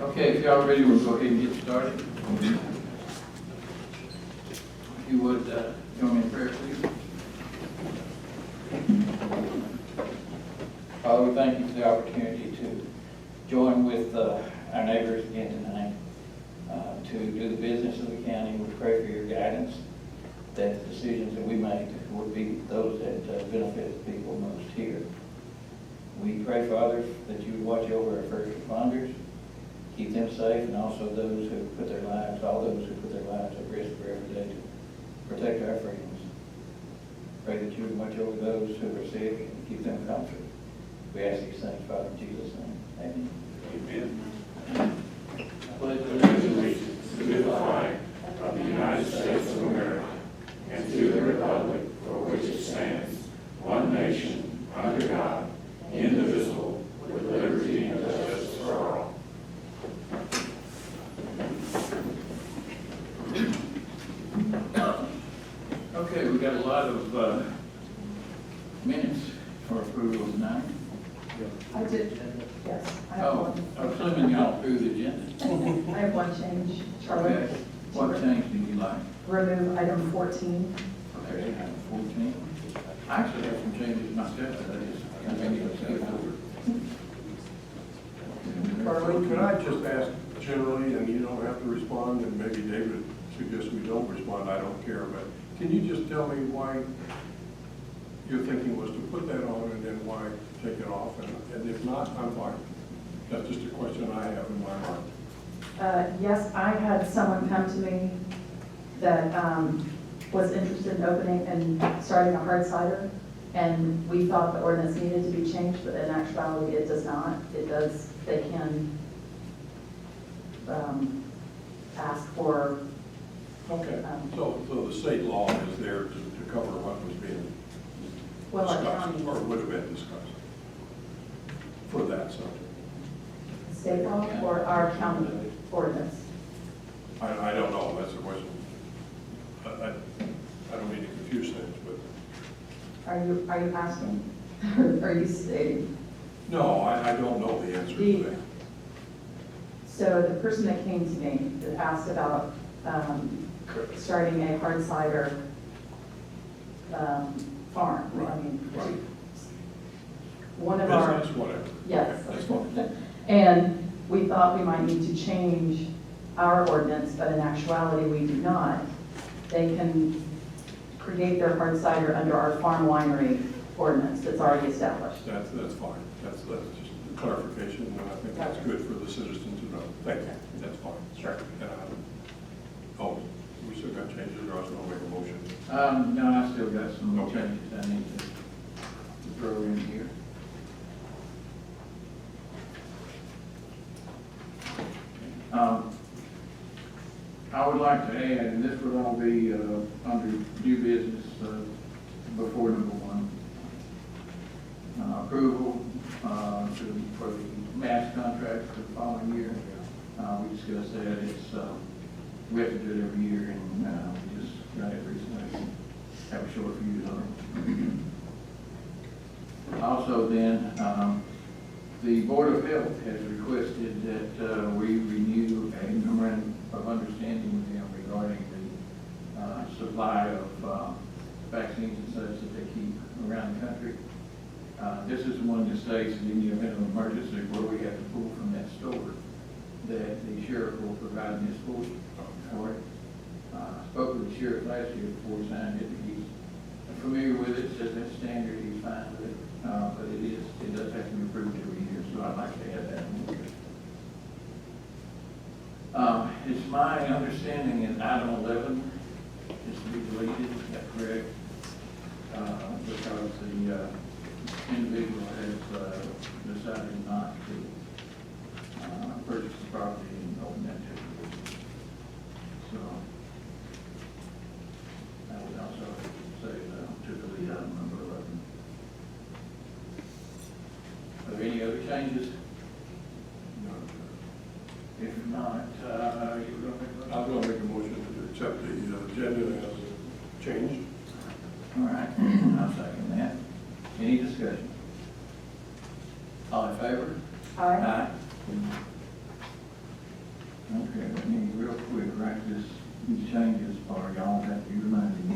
Okay, if y'all ready, we'll go ahead and get started. If you would join me in prayer, please. Father, we thank you for the opportunity to join with our neighbors again tonight to do the business of the county. We pray for your guidance, that the decisions that we make would be those that benefit the people most here. We pray, Father, that you would watch over our first responders, keep them safe, and also those who put their lives, all those who put their lives at risk for every day to protect our freedoms. Pray that you would watch over those who are sick and keep them comforted. We ask these things, Father, in Jesus' name. Amen. Amen. Pledge allegiance to the flag of the United States of America and to the republic for which it stands, one nation, under God, indivisible, with liberty and justice for all. Okay, we've got a lot of minutes for approval tonight. I did, yes. I have one. Assuming y'all approve the agenda. I have one change, Charlotte. Okay. What change do you like? Remove item 14. Okay, item 14. I actually have some changes myself that I just maybe skip over. Carly, can I just ask generally, and you don't have to respond, and maybe David suggests we don't respond, I don't care, but can you just tell me why your thinking was to put that on and then why take it off? And if not, I'm fine. That's just a question I have in my mind. Yes, I had someone come to me that was interested in opening and starting a hard cider, and we thought the ordinance needed to be changed, but in actuality it does not. It does, they can ask for. Okay, so the state law is there to cover what was being Well, discussed, or would have been discussed for that subject. state law or our county ordinance? I don't know, that's a question. I don't mean to confuse things, but. Are you asking, or are you stating? No, I don't know the answer to that. So the person that came to me that asked about starting a hard cider farm. Right, I mean, right. one of our, Business, whatever. yes. Okay, that's fine. And we thought we might need to change our ordinance, but in actuality, we do not. They can create their hard cider under our farm winery ordinance that's already established. That's fine. That's just a clarification, and I think that's good for the citizens to know. Thank you. That's fine. Sure. Oh, we still got changes, or I was going to make a motion. No, I still got some more Okay. changes I need to throw in here. I would like to add, and this would all be under new business before number one, approval for the mass contract for the following year. We discussed that. It's we have to do it every year, and we just got it recently. Have a short fuse on it. Also, then the Board of Health has requested that we renew a memorandum of understanding with them regarding the supply of vaccines and such that they keep around the country. This is the one that states that in the event of emergency where we have to pull from that store, that the sheriff will provide this for it. I spoke with the sheriff last year before he signed it. He's familiar with it, says that's standard, he's fine with it. But it does have to be approved every year, so I'd like to add that in here. It's my understanding that item 11 is to be deleted, is that correct? Because the individual has decided not to purchase the property and open that to. So I would also say to delete item number 11. Are there any other changes? No. If not, you I'm going to make a motion to accept the agenda as changed. All right, I'll second that. Any discussion? All in favor? Aye. Okay, let me real quick write these changes for y'all that you reminded me.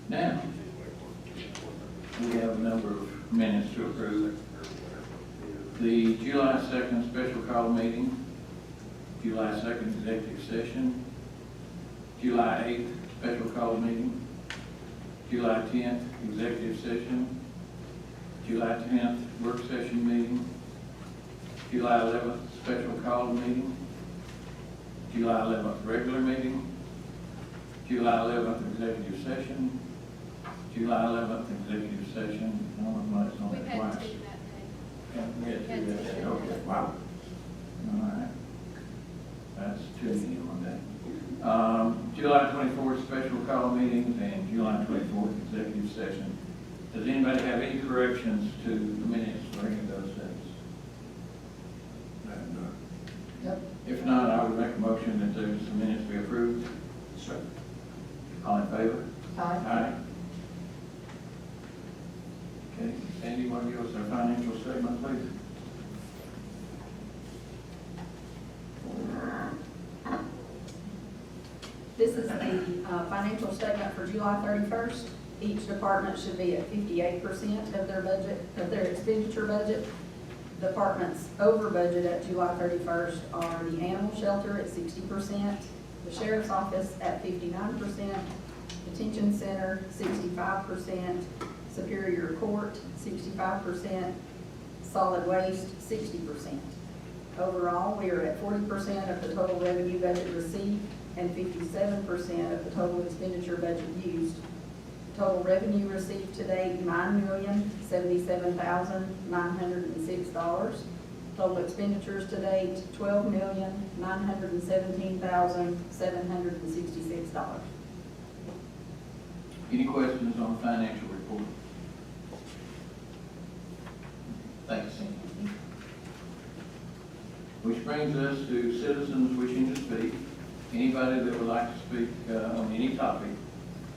Now, we have a number of minutes to approve. The July 2nd special call meeting, July 2nd executive session, July 8th special call meeting, July 10th executive session, July 10th work session meeting, July 11th special call meeting, July 11th regular meeting, July 11th executive session, July 11th executive session. I don't know if it's on We've it had twice. two that day. Yeah, we had two that day. Okay, wow. All right. That's two in one day. July 24th special call meetings and July 24th executive session. Does anybody have any corrections to the minutes for any of those days? I have none. Yep. If not, I would make a motion that those minutes be approved. Second. All in favor? Aye. Okay, Sandy, want to give us our financial statement, please? This is the financial statement for July 31st. Each department should be at 58% of their budget, of their expenditure budget. Departments over budget at July 31st are the animal shelter at 60%, the sheriff's office at 59%, detention center 65%, Superior Court 65%, solid waste 60%. Overall, we are at 40% of the total revenue budget received and 57% of the total expenditure budget used. Total revenue received to date, $9,077,906. Total expenditures to date, $12,917,766. Any questions on the financial report? Thanks, Sandy. Which brings us to citizens wishing to speak. Anybody that would like to speak on any topic,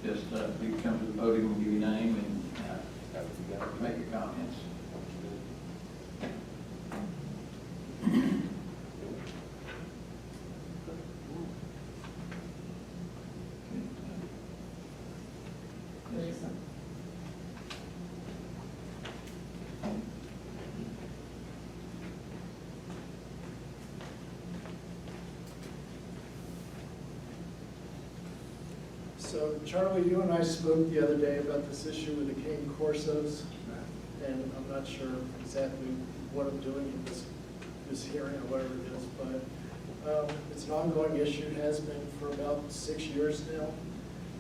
just please come to the podium and give your name and make your comments. So Charlie, you and I spoke the other day about this issue with the cane corsos, and I'm not sure exactly what I'm doing in this hearing or whatever it is, but it's an ongoing issue, has been for about 6 years now.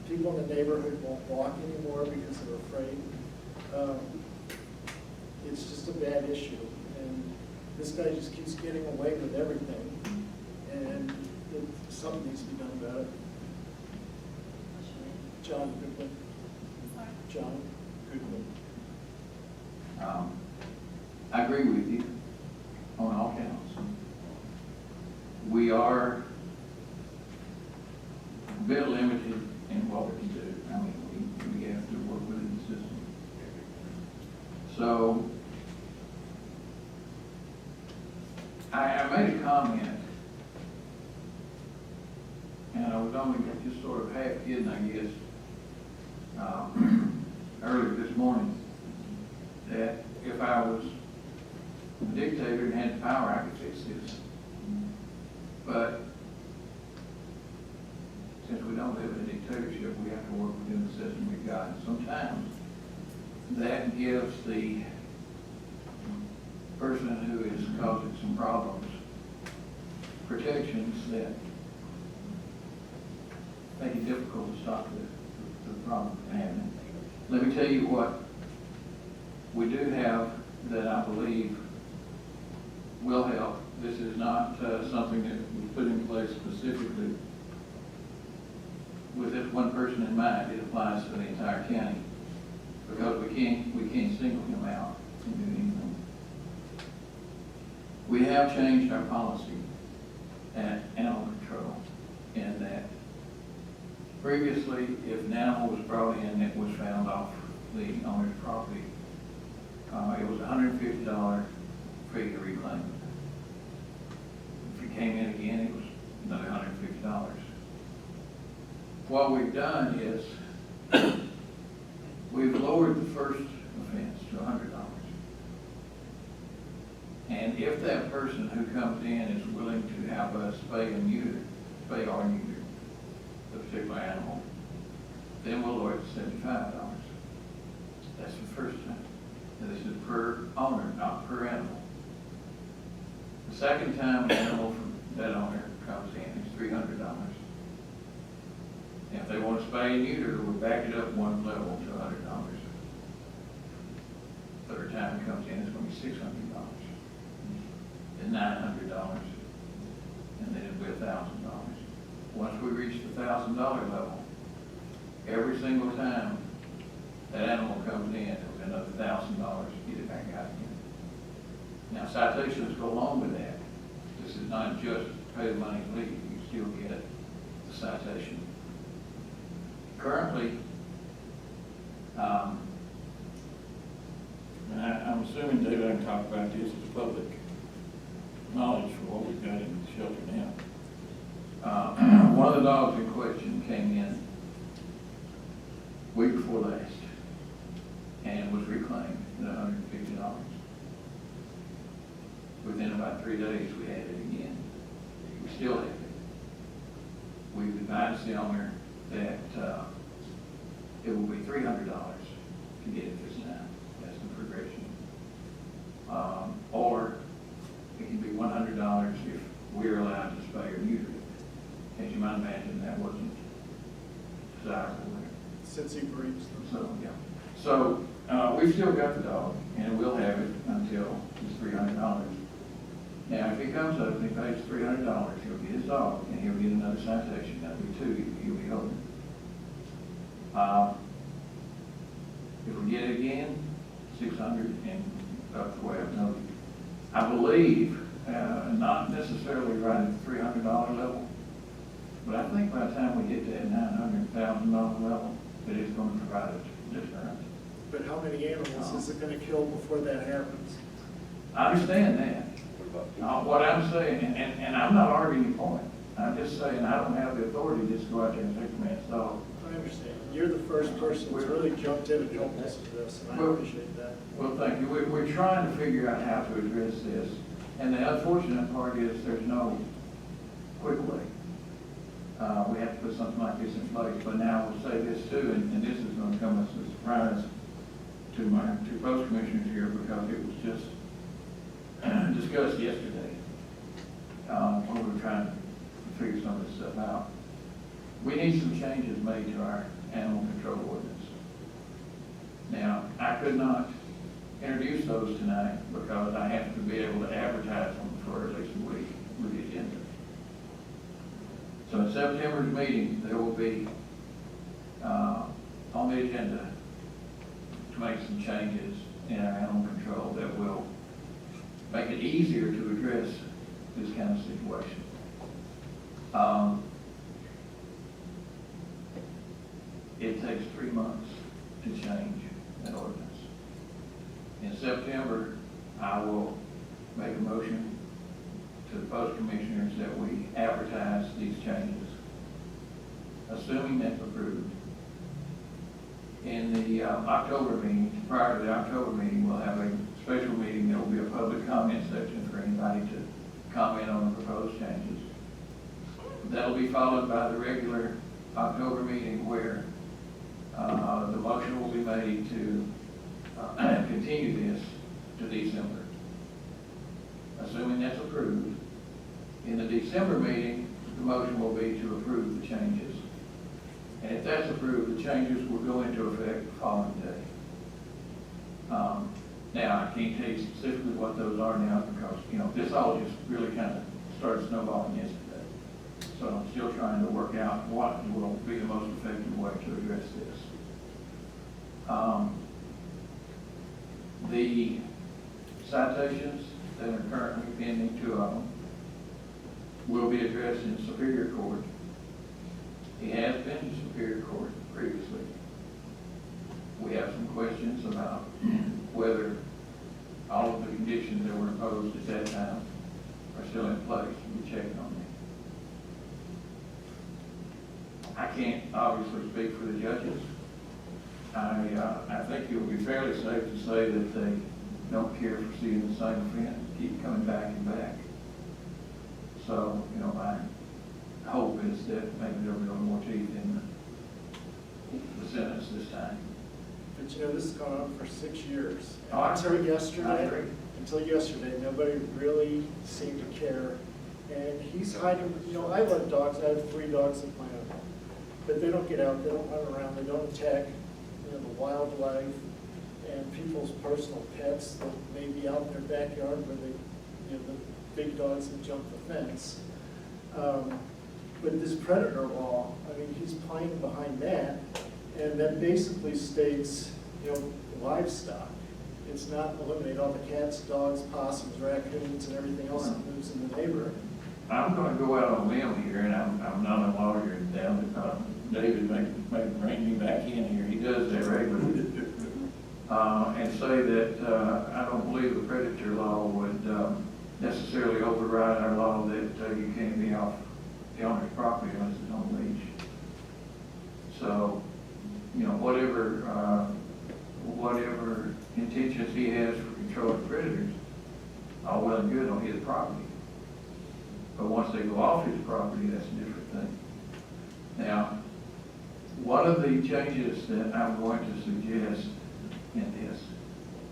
People in the neighborhood won't walk anymore because they're afraid. It's just a bad issue, and this guy just keeps getting away with everything, and something needs to be done about it. John Goodwin. John Goodwin. I agree with you on all counts. We are a bit limited in what we can do. I mean, we have to work within the system. So, I made a comment, and I was only just sort of half kidding, I guess, earlier this morning, that if I was a dictator and had the power, I could fix this. But since we don't live in a dictatorship, we have to work within the system we've got. And sometimes that gives the person who is causing some problems protections that make it difficult to stop the problem from happening. Let me tell you what we do have that I believe will help. This is not something that we put in place specifically with this one person in mind, it applies to the entire county, because we can't single him out and do anything. We have changed our policy at animal control in that previously, if an animal was brought in that was found off the owner's property, it was a $150 fee to reclaim it. If it came in again, it was another $150. What we've done is we've lowered the first offense to $100. And if that person who comes in is willing to have us spay or neuter the particular animal, then we'll lower it to $75. That's the first time. And this is per owner, not per animal. The second time an animal from that owner comes in, it's $300. And if they want to spay and neuter, we back it up one level to $100. Third time it comes in, it's going to be $600. Then $900, and then it'll be $1,000. Once we reach the $1,000 level, every single time that animal comes in, it'll be another $1,000 to get it back out again. Now, citations go along with that. This is not just pay the money and leave. You still get the citation. Currently, and I'm assuming David, I can talk about this as public knowledge for what we've got in the shelter now. One of the dogs in question came in week before last and was reclaimed at $150. Within about 3 days, we had it again. We still have it. We've advised the owner that it will be $300 to get it this time. That's the progression. Or it can be $100 if we're allowed to spay or neuter it. As you might imagine, that wasn't desirable there. Since he breeds them. So, yeah. So, we've still got the dog, and we'll have it until it's $300. Now, if he comes up and he pays $300, he'll get his dog, and he'll get another citation. That'll be 2 he'll be holding. If we get it again, 600 and up to where I believe, not necessarily right at the $300 level, but I think by the time we get to that $900,000 level, it is going to provide a deterrent. But how many animals is it gonna kill before that happens? I understand that. What I'm saying, and I'm not arguing your point, I'm just saying I don't have the authority to just go out there and take a man's dog. I understand. You're the first person who's really jumped in and helped us with this, and I appreciate that. Well, thank you. We're trying to figure out how to address this. And the unfortunate part is there's no quick way. We have to put something like this in place. But now we'll say this too, and this is going to come as a surprise to my two post commissioners here because it was just discussed yesterday when we were trying to figure some of this stuff out. We need some changes made to our animal control ordinance. Now, I could not introduce those tonight because I have to be able to advertise them for at least a week with the agenda. So in September's meeting, there will be on the agenda to make some changes in our animal control that will make it easier to address this kind of situation. It takes 3 months to change an ordinance. In September, I will make a motion to the post commissioners that we advertise these changes, assuming that's approved. In the October meeting, prior to the October meeting, we'll have a special meeting. There will be a public comment section for anybody to comment on the proposed changes. That'll be followed by the regular October meeting where the motion will be made to continue this to December. Assuming that's approved, in the December meeting, the motion will be to approve the changes. And if that's approved, the changes will go into effect the following day. Now, I can't tell you specifically what those are now because, this all just really kind of started snowballing yesterday. So I'm still trying to work out what will be the most effective way to address this. The citations that are currently pending, 2 of them, will be addressed in Superior Court. He has been to Superior Court previously. We have some questions about whether all of the conditions that were imposed at that time are still in place. We checked on that. I can't obviously speak for the judges. I think it would be fairly safe to say that they don't care for seeing the same offense keep coming back and back. So, my hope is that maybe there'll be a little more teeth in the sentence this time. But this has gone on for 6 years. Oh, I Until agree. I yesterday, agree. nobody really seemed to care. And he's hiding, I love dogs, I have 3 dogs of my own. But they don't get out, they don't run around, they don't attack, the wildlife and people's personal pets that may be out in their backyard where they, the big dogs that jump the fence. But this predator law, he's playing behind that, and that basically states, livestock. It's not eliminate all the cats, dogs, possums, raccoons, and everything else that moves in the neighborhood. I'm going to go out on a limb here, and I'm not a lawyer down. David may bring me back in here. He does that regularly. And say that I don't believe the predator law would necessarily override our law that you can't be off the owner's property unless it's on leash. So, whatever intentions he has for controlling predators, all well and good on his property. But once they go off his property, that's a different thing. Now, one of the changes that I'm going to suggest in this,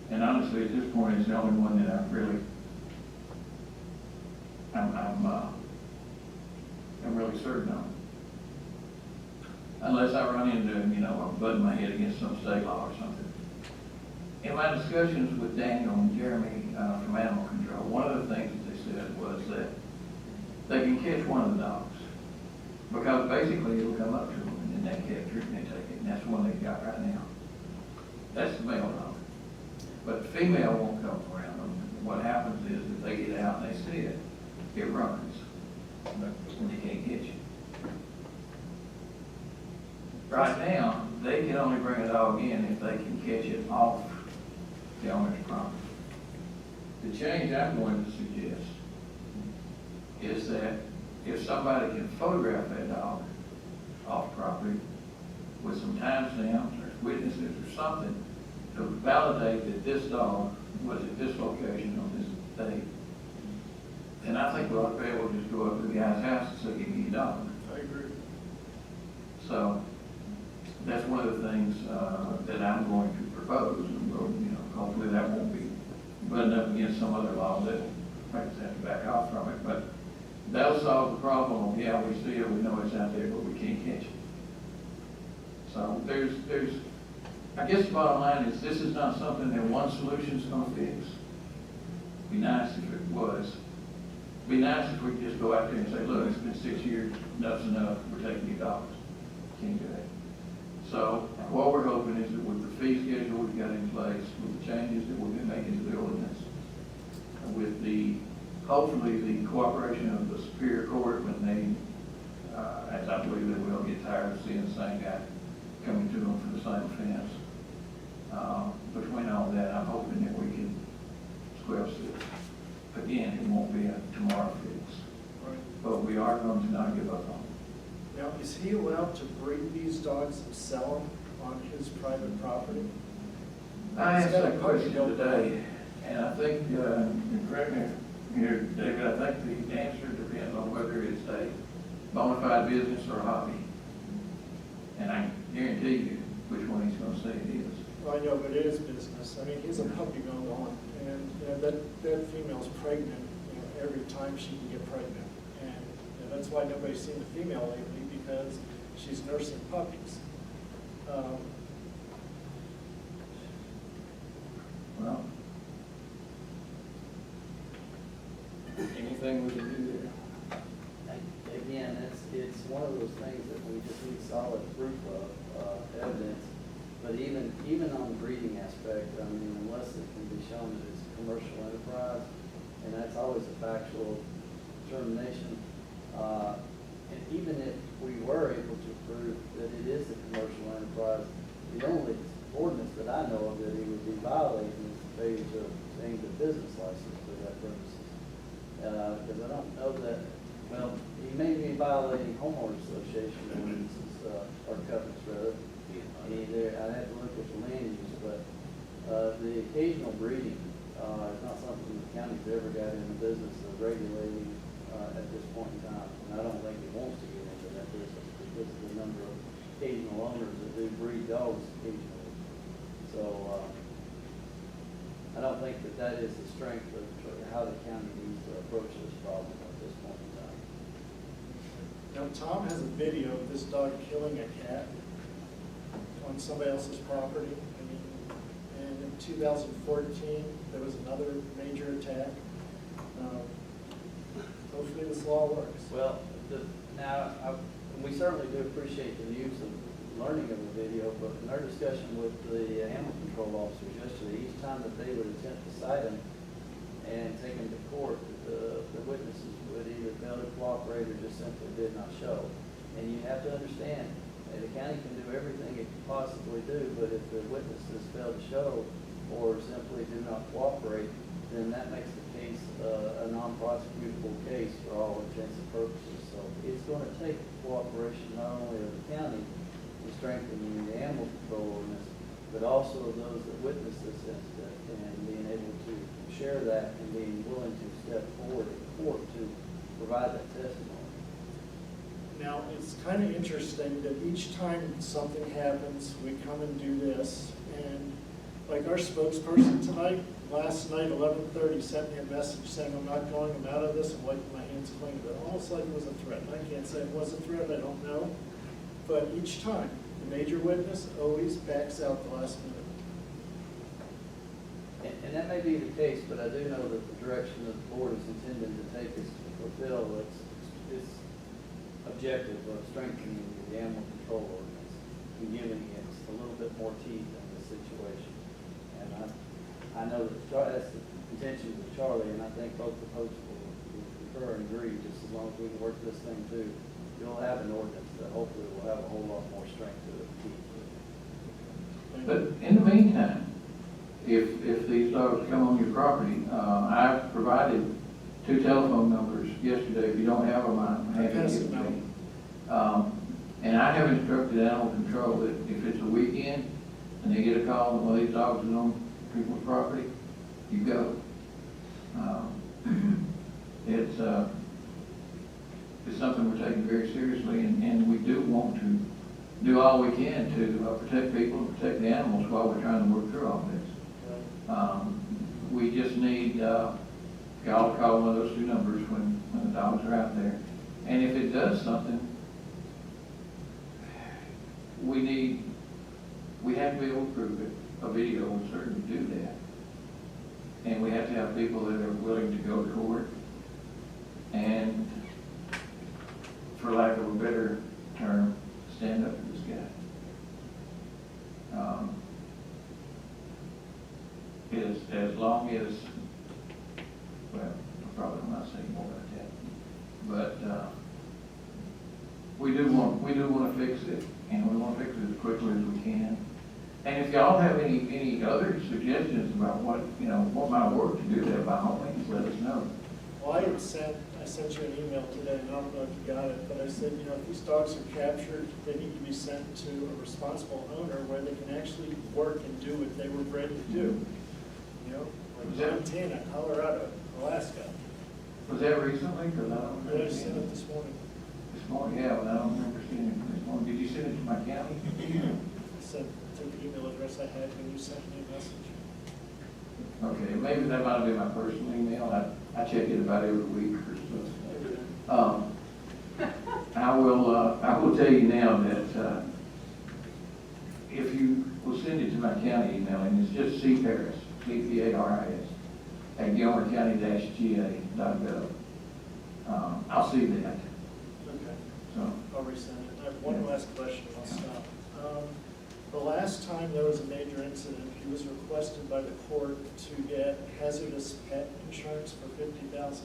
and honestly at this point it's the only one that I'm really certain on. Unless I run into, I'm butting my head against some state law or something. In my discussions with Daniel and Jeremy from Animal Control, one of the things that they said was that they can catch one of the dogs, because basically it'll come up to them and then they capture it and they take it, and that's the one they've got right now. That's the male dog. But the female won't come around them. What happens is if they get out and they see it, it runs, and they can't catch it. Right now, they can only bring a dog in if they can catch it off the owner's property. The change I'm going to suggest is that if somebody can photograph that dog off property with some timestamps or witnesses or something to validate that this dog was at this location on this day, then I think we ought to be able to just go up to the guy's house and say, give me your dog. I agree. So that's one of the things that I'm going to propose, and we'll, hopefully that won't be butting up against some other law that makes us have to back off from it. But that'll solve the problem. Yeah, we see it, we know it's out there, but we can't catch it. So there's, I guess the bottom line is this is not something that one solution's going to fix. Be nice if it was. Be nice if we could just go out there and say, look, it's been 6 years, enough's enough, we're taking your dogs. Can't do that. So what we're hoping is that with the fee schedule we've got in place, with the changes that we've been making to the ordinance, with the, hopefully the cooperation of the Superior Court when they, as I believe they will, get tired of seeing the same guy coming to them for the same offense. Between all that, I'm hoping that we can squelch this. Again, it won't be a tomorrow fix, Right. but we are going to not give up on it. Now, is he allowed to breed these dogs and sell them on his private property? I asked that question today, and I think, correct me here, David, I think the answer depends on whether it's a bona fide business or a hobby. And I guarantee you which one he's going to say it is. Well, I know, but it is business. He's a puppy going on, and that female's pregnant, every time she can get pregnant. And that's why nobody's seen the female lately, because she's nursing puppies. Well, anything we can do there. Again, one of those things that we just need solid proof of, evidence. But even on the breeding aspect, I mean, unless it can be shown that it's a commercial enterprise, and that's always a factual determination, and even if we were able to prove that it is a commercial enterprise, the only ordinance that I know of that he would be violating is the page of saying the business license for that purposes. Because I don't know that, well, he may be violating homeowners association ordinances, or covenants rather. Either, I'd have to look at the land use, but, the occasional breeding, is not something the county's ever got in the business of regulating, at this point in time. And I don't think it wants to get into that business because of the number of occasional owners that do breed dogs occasionally. So, I don't think that that is the strength of how the county needs to approach this problem at this point in time. Now, Tom has a video of this dog killing a cat on somebody else's property. I mean, and in 2014, there was another major attack. Hopefully this law works. Well, we certainly do appreciate the use of learning of the video, but in our discussion with the animal control officers yesterday, each time that they would attempt to cite him and take him to court, the witnesses would either fail to cooperate or just simply did not show. And you have to understand, the county can do everything it can possibly do, but if the witnesses fail to show or simply do not cooperate, then that makes the case a non-prosecutable case for all intents and purposes. So it's going to take cooperation not only of the county in strengthening the animal control ordinance, but also those that witness this incident and being able to share that and being willing to step forward in court to provide that testimony. Now, it's kind of interesting that each time something happens, we come and do this. And like our spokesperson tonight, last night, 11:30, sent me a message saying, I'm not going, I'm out of this, I'm wiping my hands clean of it. Almost like it was a threat. I can't say it was a threat, I don't know. But each time, the major witness always backs out the last minute. And that may be the case, but I do know that the direction that the board is intending to take is to fulfill its objective of strengthening the animal control ordinance and giving it a little bit more teeth in this situation. And I know that that's the intention of Charlie, and I think both the folks will concur and agree, just as long as we can work this thing through, you'll have an ordinance that hopefully will have a whole lot more strength to it. But in the meantime, if these dogs come on your property, I provided 2 telephone numbers yesterday. If you don't have them, I'm happy to give them to you. And I have instructed animal control that if it's a weekend and they get a call that one of these dogs is on people's property, you go. It's something we're taking very seriously, and we do want to do all we can to protect people and protect the animals while we're trying to work through all this. We just need y'all to call one of those 2 numbers when the dogs are out there. And if it does something, we have to be able to prove it. A video will certainly do that. And we have to have people that are willing to go to court and, for lack of a better term, stand up to this guy. As long as, well, I probably will not say more about that, but we do want to fix it, and we want to fix it as quickly as we can. And if y'all have any other suggestions about what might work to do that, by all means, let us know. Well, I sent you an email today, and I don't know if you got it, but I said, if these dogs are captured, they need to be sent to a responsible owner where they can actually work and do what they were bred to do. Like Montana, Colorado, Alaska. Was that recently? Because I don't remember. I sent it this morning. This morning, yeah, but I don't remember seeing it this morning. Did you send it to my county? I sent it to the email address I had when you sent me a message. Okay, maybe that might have been my personal email. I check it about every week or so. I will tell you now that if you will send it to my county email, and it's just CPARIS, CPARIS, at gilmercounty-ga.gov. I'll see that. Okay. So I'll resend it. I have one last question, I'll stop. The last time there was a major incident, he was requested by the court to get hazardous pet insurance for $50,000.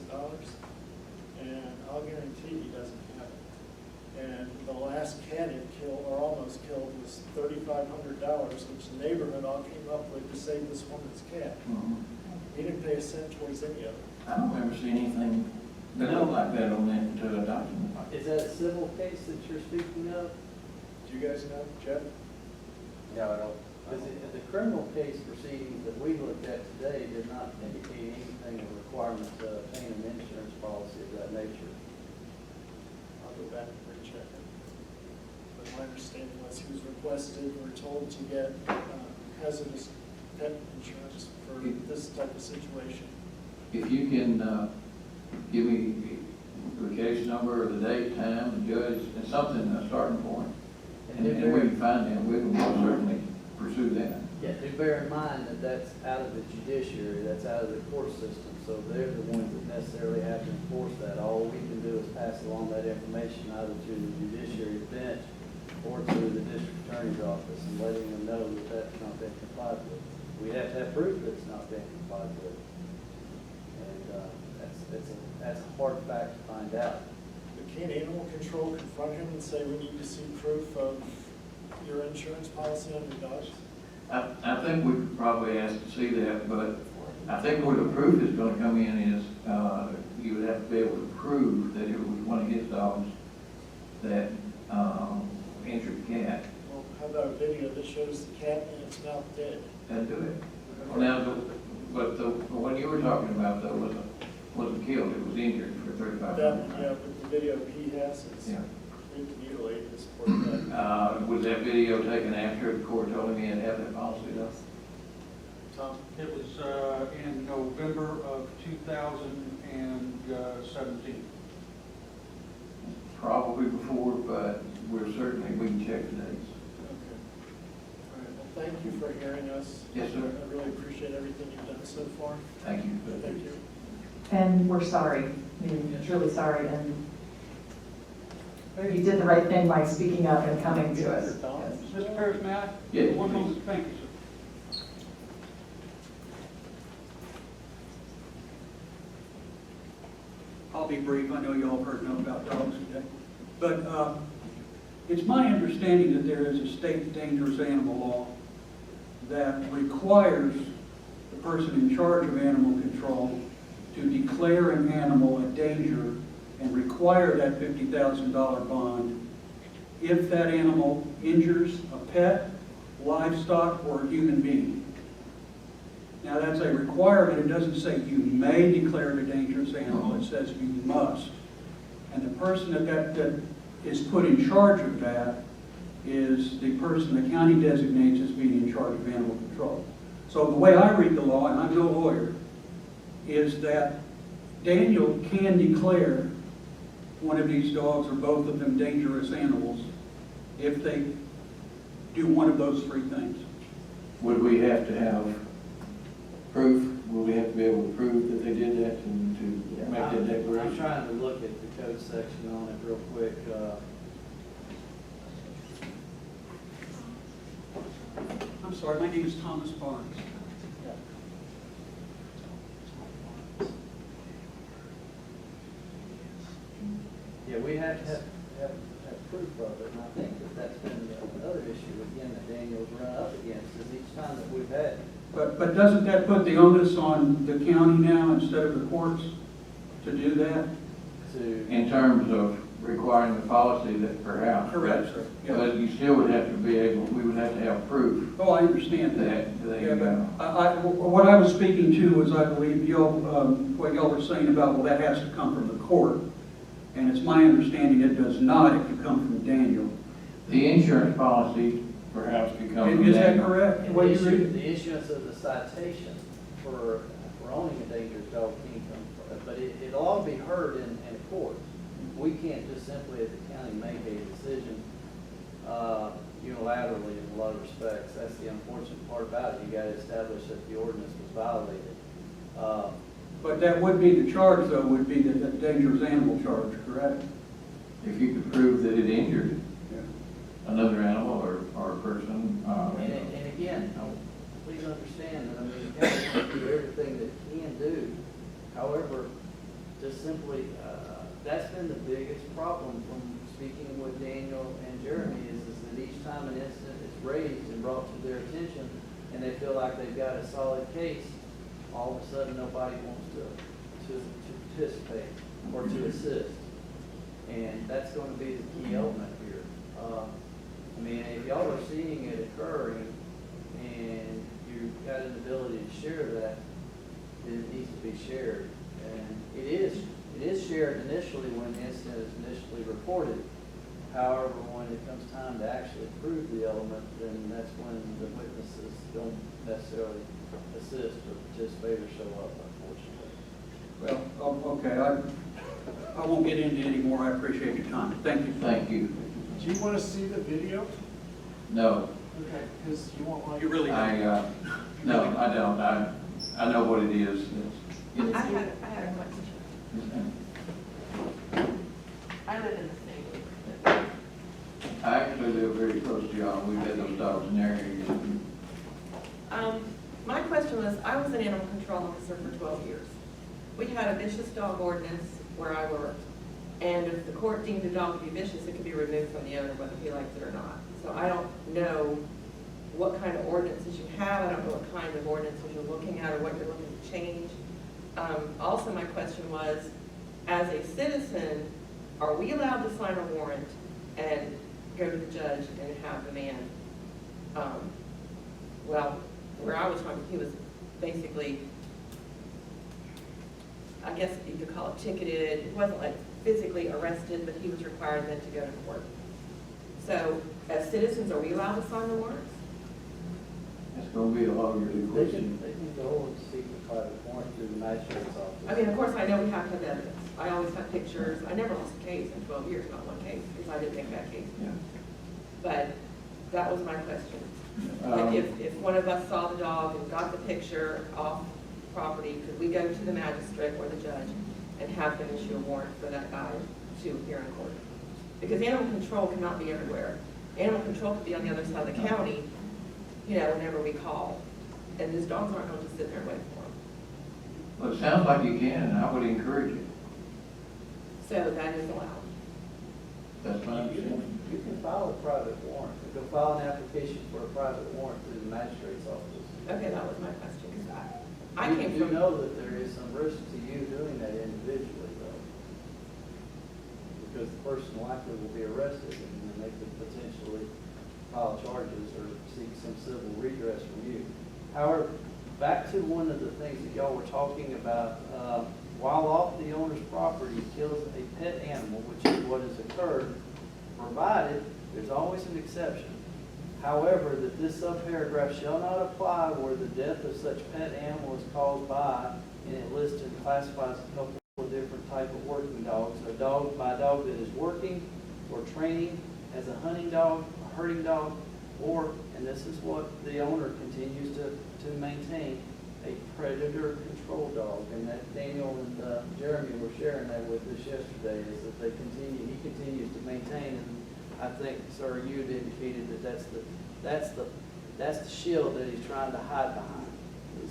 And I'll guarantee he doesn't have it. And the last cat it killed, or almost killed, was $3,500, which the neighborhood all came up with to save this woman's cat. He didn't pay a cent towards any of it. I don't ever see anything that looked like that on that document. Is that a civil case that you're speaking of? Do you guys know, Jeff? No, I don't. The criminal case proceedings that we looked at today did not indicate anything of requirement to obtain an insurance policy of that nature. I'll go back and recheck it. But my understanding was he was requested or told to get hazardous pet insurance for this type of situation. If you can give me the case number, the date, time, the judge, and something, a starting point, and we can find them, we will certainly pursue that. Yeah, do bear in mind that that's out of the judiciary, that's out of the court system, so they're the ones that necessarily have to enforce that. All we can do is pass along that information either to the judiciary bench or to the district attorney's office and letting them know that that's not been complied with. We have to have proof that it's not been complied with. And that's a hard fact to find out. But can animal control confront him and say, we need to see proof of your insurance policy on your dogs? I think we could probably ask to see that, but I think where the proof is going to come in is you would have to be able to prove that it was one of his dogs that injured the cat. Well, how about a video that shows the cat and its mouth dead? That'd do it. Well, now, but the one you were talking about, though, wasn't killed, it was injured for $3,500. Yeah, but the video he has is Yeah. mutilated, this poor cat. Was that video taken after the court told him he had to have that policy, though? Tom? It was in November of 2017. Probably before, but we can check the dates. Okay. All right, well, thank you for hearing us. Yes, sir. I really appreciate everything you've done so far. Thank you. Thank you. And we're sorry, I mean, truly sorry, and you did the right thing by speaking up and coming to us. Yes. Mr. Parrish, may I? Yeah, One please. moment, thank you, sir. I'll be brief. I know you all heard enough about dogs today. But it's my understanding that there is a state dangerous animal law that requires the person in charge of animal control to declare an animal a danger and require that $50,000 bond if that animal injures a pet, livestock, or a human being. Now, that's a requirement. It doesn't say you may declare it a dangerous animal. It says you must. And the person that is put in charge of that is the person the county designates as being in charge of animal control. So the way I read the law, and I'm no lawyer, is that Daniel can declare one of these dogs or both of them dangerous animals if they do one of those three things. Would we have to have proof? Will we have to be able to prove that they did that to make that I'm declaration? trying to look at the code section on it real quick. I'm sorry, my name is Thomas Barnes. Yeah, we have to have proof of it, and I think that's been another issue again that Daniel's run up against is each time that we've had. But doesn't that put the onus on the county now instead of the courts to do that? In terms of requiring the policy that perhaps. Correct, sir. Yeah. But you still would have to be able, we would have to have proof Oh, I understand that. that they, Yeah, but what I was speaking to was, I believe, what y'all were saying about, well, that has to come from the court. And it's my understanding it does not. It can come from Daniel. the insurance policy perhaps could come from Is that that. correct? And What the you read? the issuance of the citation for owning a dangerous dog can come, but it'll all be heard in court. We can't just simply, as a county, make a decision unilaterally in a lot of respects. That's the unfortunate part about it. You got to establish that the ordinance was violated. But that would be the charge, though, would be the dangerous animal charge, correct? if you could prove that it injured another animal or a person, And again, please understand that, I mean, the county wants to do everything that it can do. However, just simply, that's been the biggest problem from speaking with Daniel and Jeremy is that each time an incident is raised and brought to their attention and they feel like they've got a solid case, all of a sudden nobody wants to participate or to assist. And that's going to be the key element here. I mean, if y'all are seeing it occurring and you've got an ability to share that, then it needs to be shared. And it is shared initially when the incident is initially reported. However, when it comes time to actually prove the element, then that's when the witnesses don't necessarily assist or participate or show up, unfortunately. Well, okay, I won't get into any more. I appreciate your time. Thank you. thank you. Do you want to see the video? No, Okay, because you won't like. You really don't. no, I don't. I know what it is. I had a question. I live in the city. I actually live very close to y'all. We've had those dogs in there. My question was, I was an animal control officer for 12 years. We had a vicious dog ordinance where I worked, and if the court deemed a dog to be vicious, it could be removed from the owner whether he likes it or not. So I don't know what kind of ordinances you have. I don't know what kind of ordinances you're looking at or what you're looking to change. Also, my question was, as a citizen, are we allowed to sign a warrant and go to the judge and have the man, well, where I was from, he was basically, I guess you could call it ticketed. It wasn't like physically arrested, but he was required then to go to court. So as citizens, are we allowed to sign the warrants? It's gonna be a lawyerly question. They can go and seek a private warrant through the magistrate's office. I mean, of course, I know we have to have evidence. I always have pictures. I never lost a case in 12 years, not one case, because I didn't make that case. Yeah. But that was my question. Like if one of us saw the dog and got the picture off property, could we go to the magistrate or the judge and have them issue a warrant for that guy to appear in court? Because animal control cannot be everywhere. Animal control could be on the other side of the county, you know, whenever we call. And these dogs aren't going to sit there and wait for them. Well, it sounds like you can, and I would encourage it. So that is allowed. That's my understanding. You can file a private warrant. You can file an application for a private warrant through the magistrate's office. Okay, that was my question, because I came You from. know that there is some risk to you doing that individually, though. Because the person likely will be arrested, and then they could potentially file charges or seek some civil redress from you. However, back to one of the things that y'all were talking about, while off the owner's property kills a pet animal, which is what has occurred, provided, there's always an exception. However, that this subparagraph shall not apply where the death of such pet animal is caused by, and it lists and classifies a couple of different type of working dogs. A dog by a dog that is working or training as a hunting dog, a herding dog, or, and this is what the owner continues to maintain, a predator control dog. And that Daniel and Jeremy were sharing that with us yesterday, is that he continues to maintain, and I think, sir, you had indicated that that's the shield that he's trying to hide behind.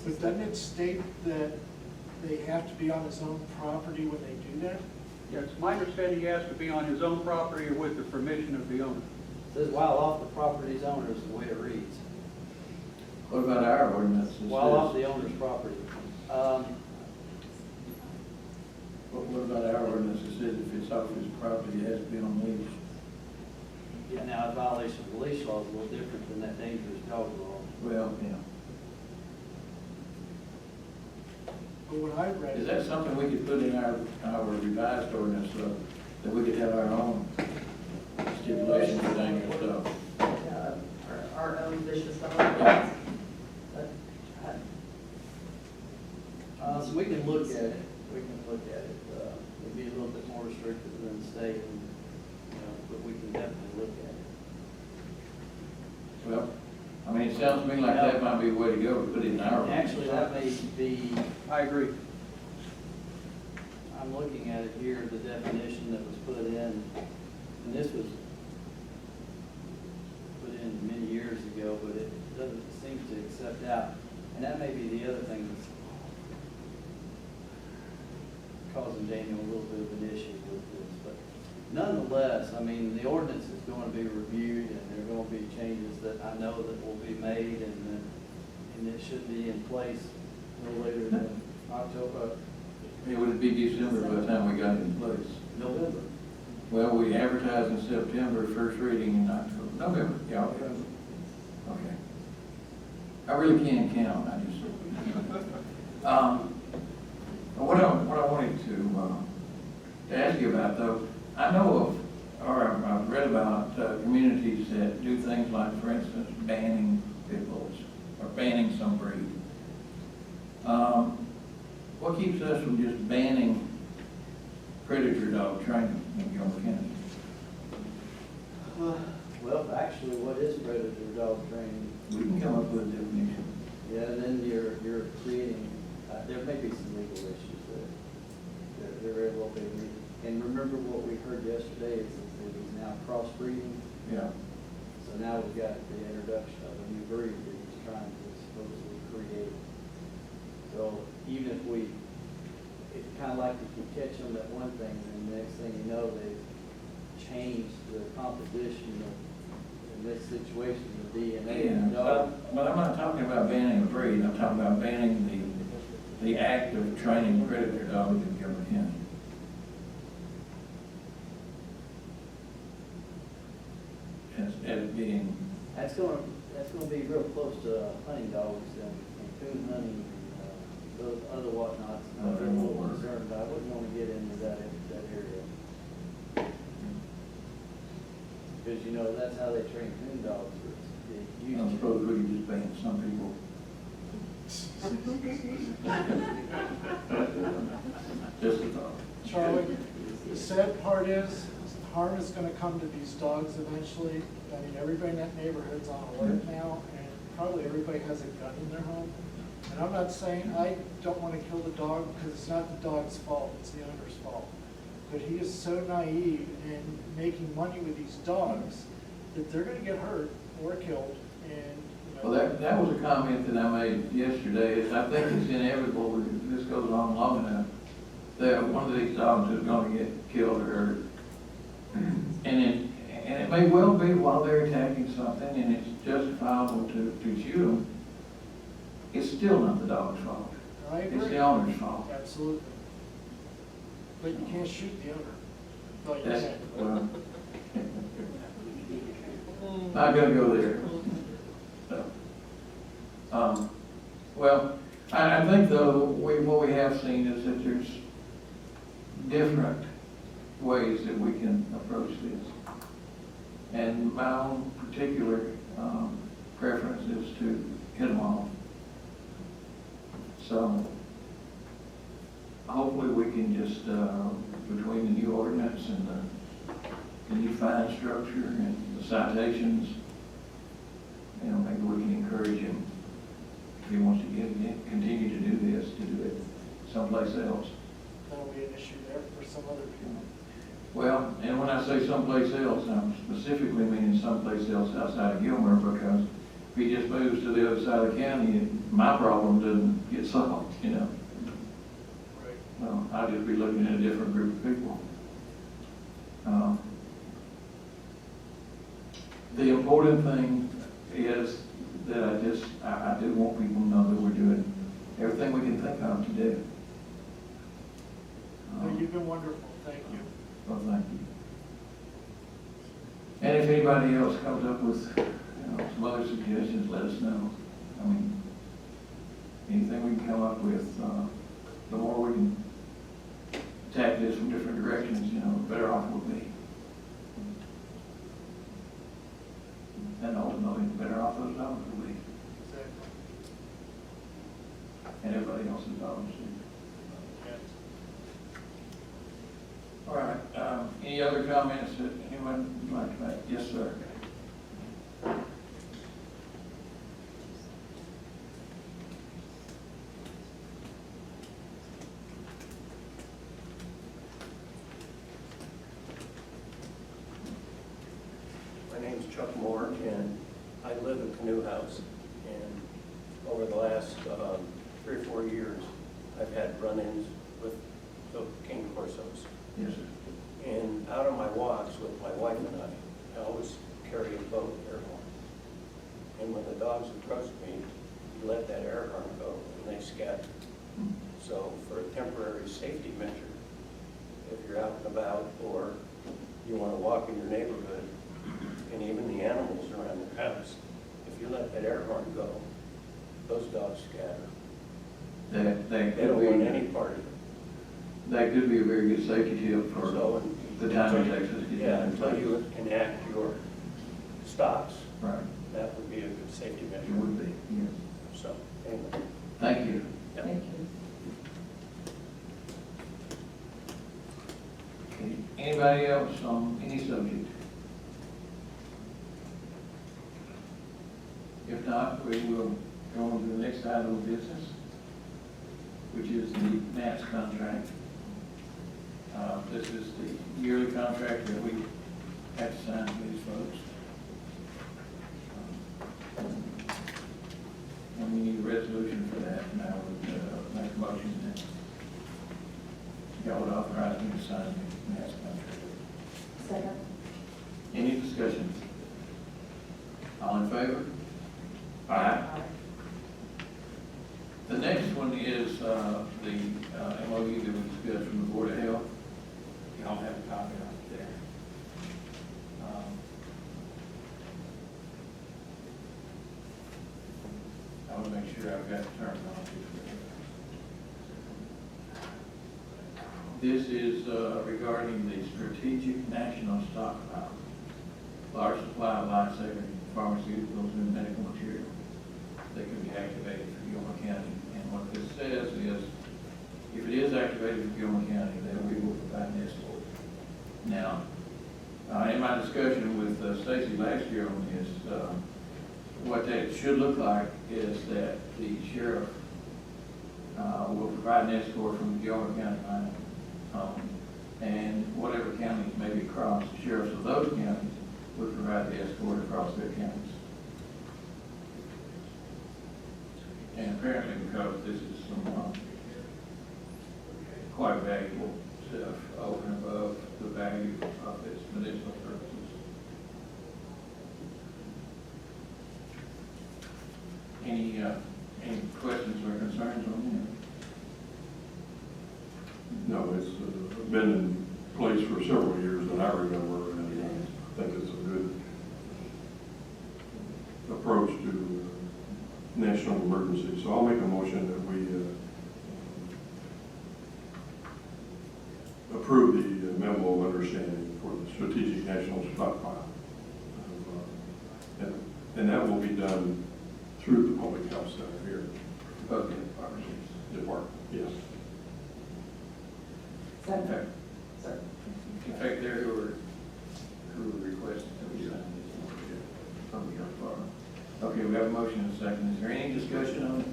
But doesn't it state that they have to be on his own property when they do that? Yes, my understanding he has to be on his own property or with the permission of the owner. It says while off the property's owner is the way it reads. What about our ordinance? It While off says- the owner's property. What about our ordinance? It says if it's off his property, it has to be on leash. Yeah, now a violation of the leash law is a little different than that dangerous dog law. Well, yeah. But when I read Is it, that something we could put in our revised ordinance, that we could have our own stipulation for dangerous dogs? Our own vicious dog. Yeah. So we can look at it, it'd be a little bit more restrictive than the state, and, but we can definitely look at it. Well, I mean, it sounds to me like that might be the way to go, to put it in our ordinance. Actually, that may be, I agree. I'm looking at it here, the definition that was put in, and this was put in many years ago, but it doesn't seem to accept out. And that may be the other thing that's causing Daniel a little bit of an issue with this. But nonetheless, I mean, the ordinance is going to be reviewed, and there are going to be changes that I know that will be made, and it should be in place no later than October, It would be December by the time we got it in place. November. Well, we advertised in September, first reading in October, November, yeah, okay. I really can't count, I just, what I wanted to ask you about though, I know of, or I've read about communities that do things like, for instance, banning pit bulls, or banning some breed. What keeps us from just banning predator dog training in Gilmer County? Well, actually, what is predator dog training? We can come up with a definition. Yeah, and then you're creating, there may be some legal issues there very well be. And remember what we heard yesterday is that he's now crossbreeding. Yeah. So now we've got the introduction of a new breed that he's trying to supposedly create. So even if it's kind of like if you catch them at one thing, and the next thing you know, they've changed the composition of, in this situation, the DNA of the dog. But I'm not talking about banning a breed, I'm talking about banning the act of training predator dogs in Gilmer County. As being, That's gonna be real close to hunting dogs and coon hunting and those other whatnots. I'm a little concerned, but I wouldn't want to get into that area. Because, you know, that's how they train coon dogs. They I used to. suppose we could just ban some people. Just a thought. Charlie, the sad part is, harm is gonna come to these dogs eventually. I mean, everybody in that neighborhood's on alert now, and probably everybody has a gun in their home. And I'm not saying I don't wanna kill the dog, because it's not the dog's fault, it's the owner's fault. But he is so naive in making money with these dogs that they're gonna get hurt or killed, and, you know. Well, that was a comment that I made yesterday. I think it's inevitable, if this goes on long enough, that one of these dogs is gonna get killed or hurt. And it may well be while they're attacking something, and it's justifiable to shoot them. It's still not the dog's fault. I agree. It's the owner's fault. Absolutely. But you can't shoot the owner. Well, you That's, can. not gonna go there. So, well, I think though, what we have seen is that there's different ways that we can approach this. And my own particular preference is to hit them all. So hopefully we can just, between the new ordinance and the new fine structure and the citations, you know, maybe we can encourage him, if he wants to continue to do this, to do it someplace else. That'll be an issue there for some other people. Well, and when I say someplace else, I'm specifically meaning someplace else outside of Gilmer, because if he just moves to the other side of the county, my problem doesn't get solved, you know. Right. Well, I'll just be looking at a different group of people. The important thing is that I do want people to know that we're doing everything we can think of to do. But you've been wonderful, thank you. Well, thank you. And if anybody else comes up with, some other suggestions, let us know. I mean, anything we can come up with, the more we can attack this from different directions, the better off we'll be. And ultimately, the better off those dogs will be, Exactly. and everybody else's dogs too. Yes. All right, any other comments that anyone would like to make? Yes, sir. and I live in Canoe House, and over the last 3 or 4 years, I've had run-ins with the King Corsos. Yes, sir. And out on my walks with my wife and I always carry a boat air horn. And when the dogs approach me, you let that air horn go, and they scatter. So for a temporary safety measure, if you're out and about, or you want to walk in your neighborhood, and even the animals around your house, if you let that air horn go, those dogs scatter. That They don't want could any be, part of it. that could be a very good safety tip for So, the time it takes us to get yeah, down. until you enact your stops, Right, that would be a good safety it measure. would be, yes. So, anyway. Thank you. Yeah. Thank you. Okay. Anybody else on any subject? If not, we will go on to the next item of business, which is the MATS contract. This is the yearly contract that we have to sign for these folks. And we need a resolution for that, and I would make a motion that y'all would authorize me to sign the MATS contract. Second. Any discussion? All in favor? Aye. The next one is the MOU that we discussed from the Board of Health. Y'all have a copy of it there. I want to make sure I've got the terminology. This is regarding the strategic national stockpile, large supply of life-saving pharmaceuticals and medical material that can be activated for Gilmer County. And what this says is, if it is activated for Gilmer County, then we will provide an escort. Now, in my discussion with Stacy last year on this, what that should look like is that the sheriff will provide an escort from the Gilmer County line, and whatever counties may be across, the sheriffs of those counties would provide the escort across their counties. And apparently, because this is some quite valuable stuff over and above the value of its medicinal purposes. Any questions or concerns on No, it's been in place for several years that I remember, and I think it's a good approach to national emergency. So I'll make a motion that we approve the memo of understanding for the strategic national stockpile. And that will be done through the public health center here. both departments? Department, yes. Second. Sorry. In fact, there who requested that we sign this public health department. Okay, we have a motion and a second. Is there any discussion on it?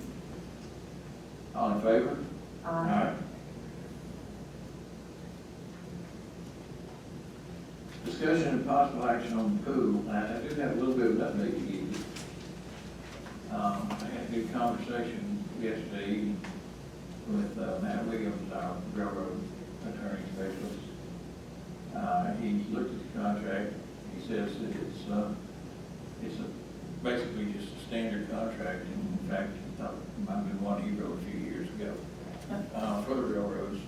All in favor? Aye. Discussion and possible action on the pool. I do have a little bit of an update to give you. I had a good conversation yesterday evening with Matt Williams, our railroad attorney specialist. He looked at the contract. He says that it's basically just a standard contract. And in fact, I thought it might have been one he wrote a few years ago for the railroads.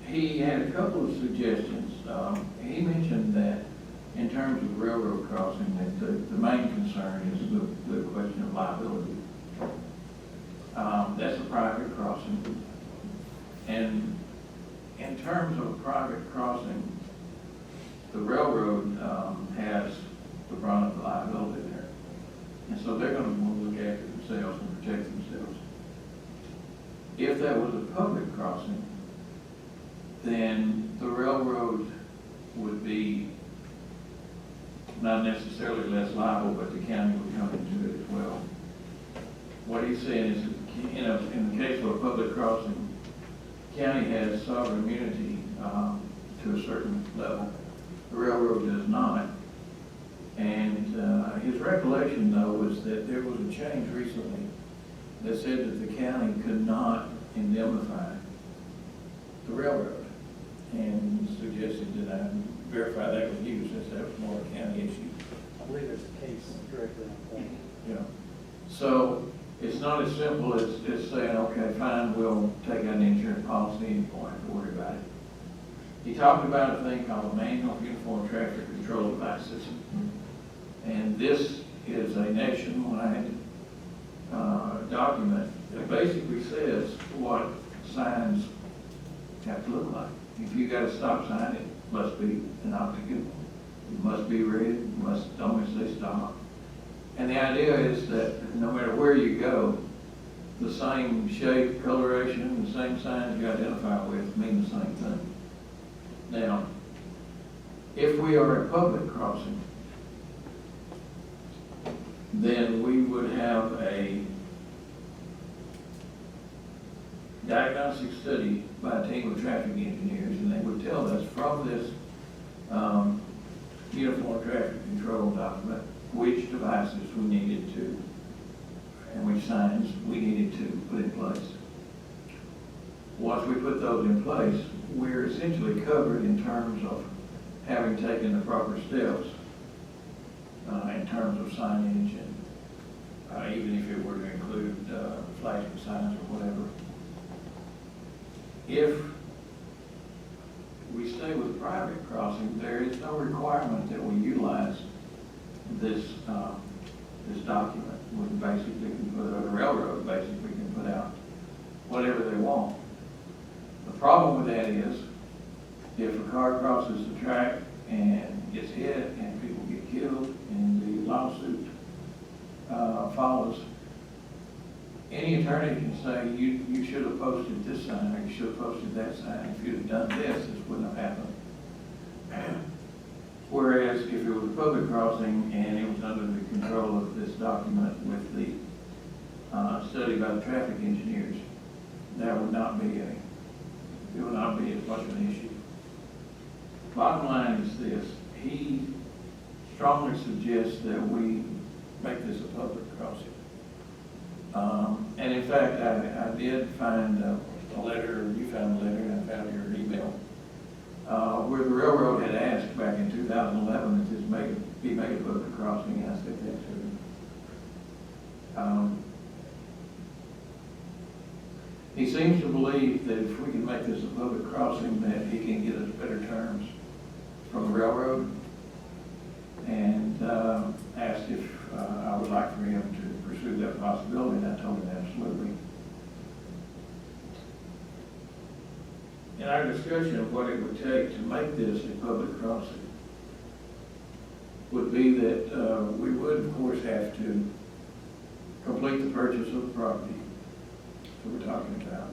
He had a couple of suggestions. He mentioned that in terms of railroad crossing, that the main concern is the question of liability. That's a private crossing. And in terms of a private crossing, the railroad has the brunt of the liability there. And so they're going to want to look after themselves and protect themselves. If that was a public crossing, then the railroad would be not necessarily less liable, but the county would come into it as well. What he's saying is, in the case of a public crossing, county has sovereign immunity to a certain level, The railroad does not. And his recollection, though, was that there was a change recently that said that the county could not indemnify the railroad, and suggested that I verify that with you, since that was more a county issue. I believe there's a case directly on point. Yeah. So it's not as simple as just saying, okay, fine, we'll take out an insurance policy and you won't have to worry about it. He talked about a thing called a manual of uniform traffic control devices. And this is a nationwide document that basically says what signs have to look like. If you got a stop sign, it must be an optical. It must be red, it must only say stop. And the idea is that no matter where you go, the same shape, coloration, the same signs you identify with mean the same thing. Now, if we are a public crossing, then we would have a diagnostic study by a team of traffic engineers, and they would tell us from this uniform traffic control document which devices we needed to, and which signs we needed to put in place. Once we put those in place, we're essentially covered in terms of having taken the proper steps in terms of signage, and even if it were to include flashing signs or whatever. If we stay with private crossing, there is no requirement that we utilize this this document. We basically can put, or the railroad basically can put out whatever they want. The problem with that is, if a car crosses the track and gets hit and people get killed and the lawsuit follows, any attorney can say, you should have posted this sign, or you should have posted that sign. If you'd have done this wouldn't have happened. Whereas if it was a public crossing and it was under the control of this document with the study by the traffic engineers, that would not be it would not be as much of an issue. Bottom line is this: he strongly suggests that we make this a public crossing. And in fact, I did find a letter, you found a letter, and I found your email, where the railroad had asked back in 2011 that this be made a public crossing, and I said that to him. He seems to believe that if we can make this a public crossing, that he can get us better terms from the railroad, and asked if I would like for him to pursue that possibility, and I told him absolutely. In our discussion of what it would take to make this a public crossing would be that we would, of course, have to complete the purchase of the property that we're talking about.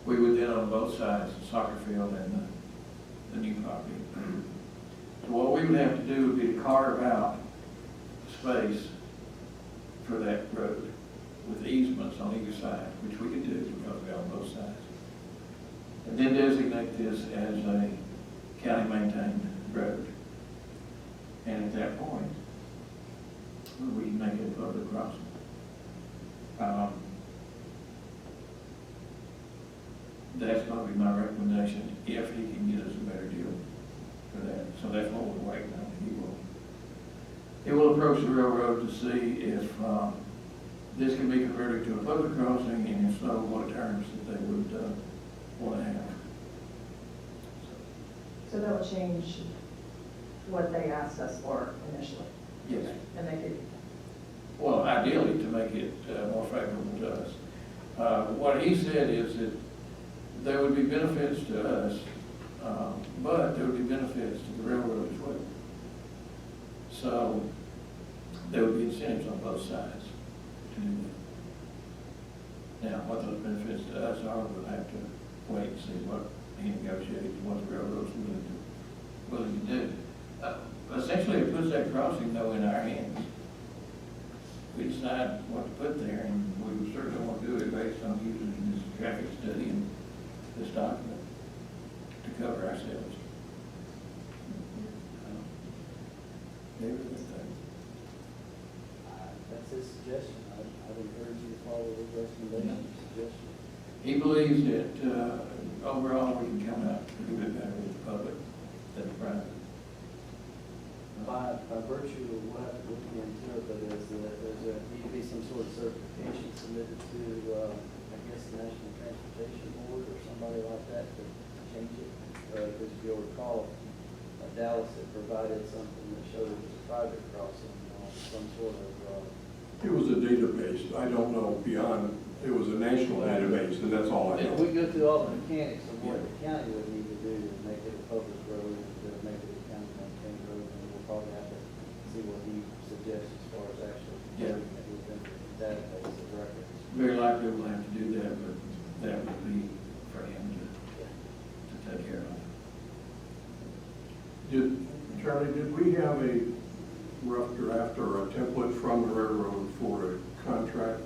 We would then, on both sides, the soccer field and the new property. So what we would have to do would be to carve out space for that road with easements on either side, which we could do because we're on both sides. And then designate this as a county-maintained road. And at that point, we can make it a public crossing. That's going to be my recommendation if he can get us a better deal for that. So that's what we're waiting on. He will approach the railroad to see if this can be converted to a public crossing, and if so, what terms that they would want to have. So that will change what they asked us for initially. Yes. And they could, Well, ideally, to make it more favorable to us. What he said is that there would be benefits to us, but there would be benefits to the railroad as well. So there would be incentives on both sides to do that. Now, what those benefits to us are, we'll have to wait and see what he negotiates, what the railroad's willing to do. Essentially, it puts that crossing, though, in our hands. We decide what to put there, and we certainly want to do it based on using this traffic study and this document to cover ourselves. he believes that, overall, we can come out a little bit better with the public than the private. By virtue of what I'm looking into it, but there's a, need to be some sort of certification submitted to, I guess, the National Transportation Board or somebody like that to change it. Because if you'll recall, Dallas had provided something that showed it was a private crossing, some sort of, It was a database, I don't know beyond, it was a national database, and that's all I if know. we go through all the mechanics of what the county would need to do to make it a public road and to make it a county maintained road, and we'll probably have to see what he suggests as far as actually Yeah. putting it within the database of records. Very likely we'll have to do that, but that would be for him to take care of. Charlie, did we have a rough draft or a template from the railroad for a contract?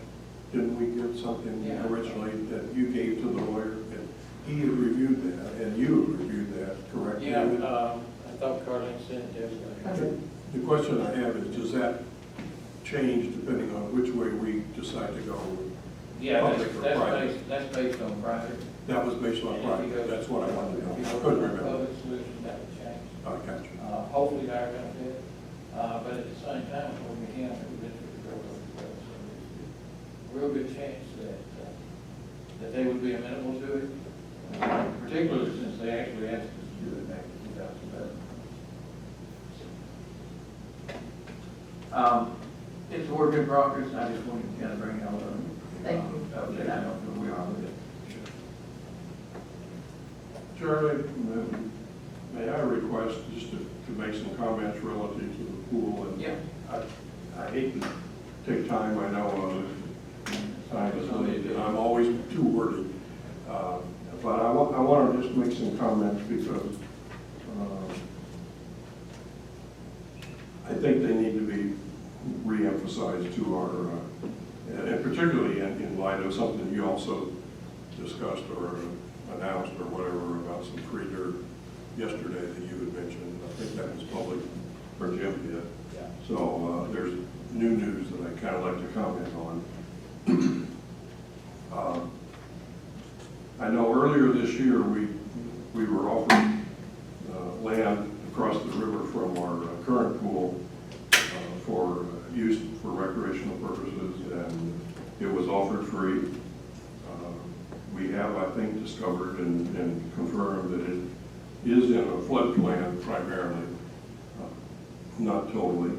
Didn't we get something Yeah. originally that you gave to the lawyer? And he had reviewed that, and you had reviewed that, correct? David? I thought Carlene sent it to everybody. The question I have is, does that change depending on which way we decide to go? Yeah, Public or private? that's based on private. That was based on And if you private, go- that's what I wanted to know. If you I go couldn't to a remember. public solution, that would change. I got you. Hopefully to our benefit, but at the same time, when we can, it would be railroad. So there's a real good chance that they would be amenable to it, particularly since they actually asked us to do it back in 2011. It's a work in progress, I just wanted to kind of bring it all up. Thank you. Update, I don't know where we are with it. Charlie, may I request just to make some comments relative to the pool? And Yeah. I hate to take time, I know time is limited, and I'm always too wordy. But I want to just make some comments because I think they need to be re-emphasized to our, and particularly in light of something you also discussed or announced or whatever about some free dirt yesterday that you had mentioned. I think that was public, or Jim did. Yeah. So there's new news that I kind of like to comment on. I know earlier this year we were offered land across the river from our current pool for use for recreational purposes, and it was offered free. We have, I think, discovered and confirmed that it is in a floodplain primarily, not totally.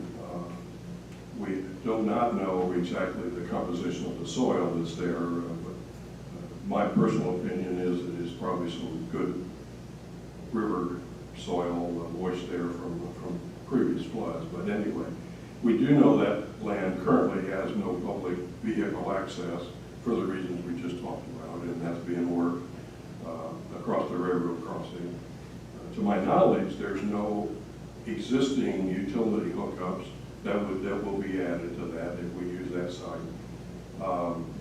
We do not know exactly the composition of the soil that's there, but my personal opinion is that it's probably some good river soil moist there from previous floods. But anyway, we do know that land currently has no public vehicle access for the reasons we just talked about, and that's being worked across the railroad crossing. To my knowledge, there's no existing utility hookups that will be added to that if we use that site.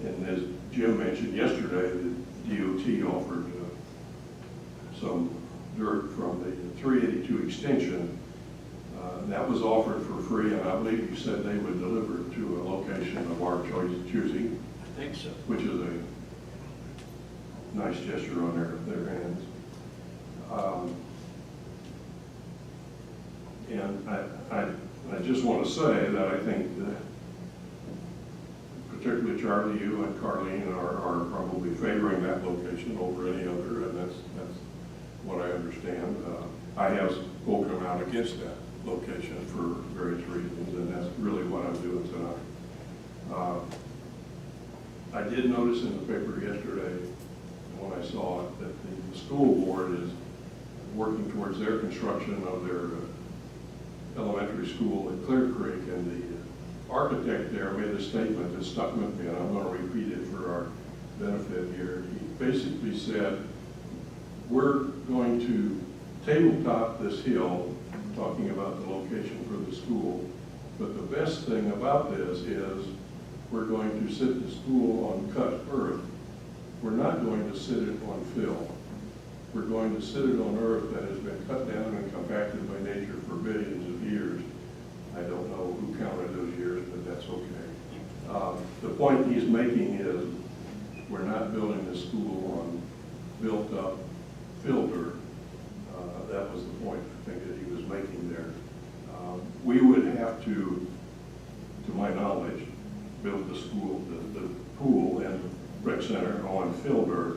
And as Jim mentioned yesterday, the DOT offered some dirt from the 382 extension. That was offered for free, and I believe you said they would deliver it to a location of our choosing. I think so. Which is a nice gesture on their hands. And I just want to say that I think that particularly Charlie, you and Carlene are probably favoring that location over any other, and that's what I understand. I have spoken out against that location for various reasons, and that's really what I'm doing tonight. I did notice in the paper yesterday, when I saw it, that the school board is working towards their construction of their elementary school at Clear Creek, and the architect there made a statement that stuck with me, and I'm going to repeat it for our benefit here. He basically said, we're going to tabletop this hill, talking about the location for the school, but the best thing about this is we're going to sit the school on cut earth. We're not going to sit it on fill. We're going to sit it on earth that has been cut down and compacted by nature for billions of years. I don't know who counted those years, but that's okay. The point he's making is we're not building the school on built-up filter. That was the point, I think, that he was making there. We would have to my knowledge, build the school, the pool and rec center on filter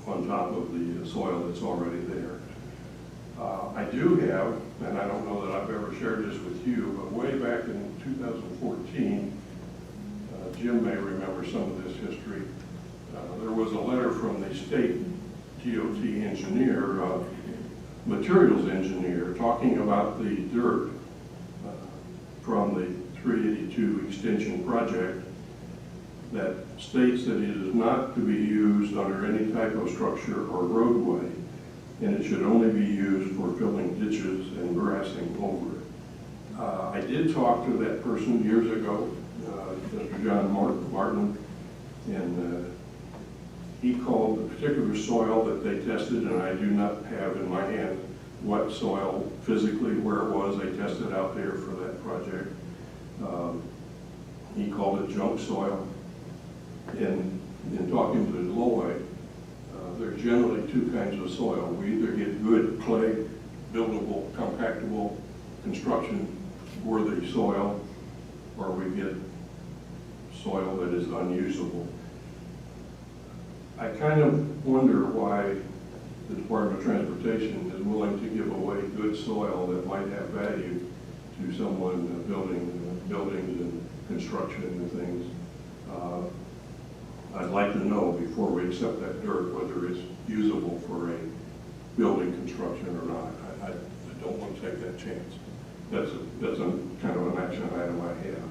on top of the soil that's already there. I do have, and I don't know that I've ever shared this with you, but way back in 2014, Jim may remember some of this history. There was a letter from the state DOT engineer, materials engineer, talking about the dirt from the 382 extension project that states that it is not to be used under any type of structure or roadway, and it should only be used for filling ditches and grassing over it. I did talk to that person years ago, Mr. John Martin, and he called the particular soil that they tested, and I do not have in my hand what soil physically, where it was they tested out there for that project. He called it junk soil. In talking to Lloyd, there are generally two kinds of soil. We either get good clay, buildable, compactable, construction-worthy soil, or we get soil that is unusable. I kind of wonder why the Department of Transportation is willing to give away good soil that might have value to someone building buildings and construction and things. I'd like to know before we accept that dirt whether it's usable for a building construction or not. I don't want to take that chance. That's a kind of an action item I have.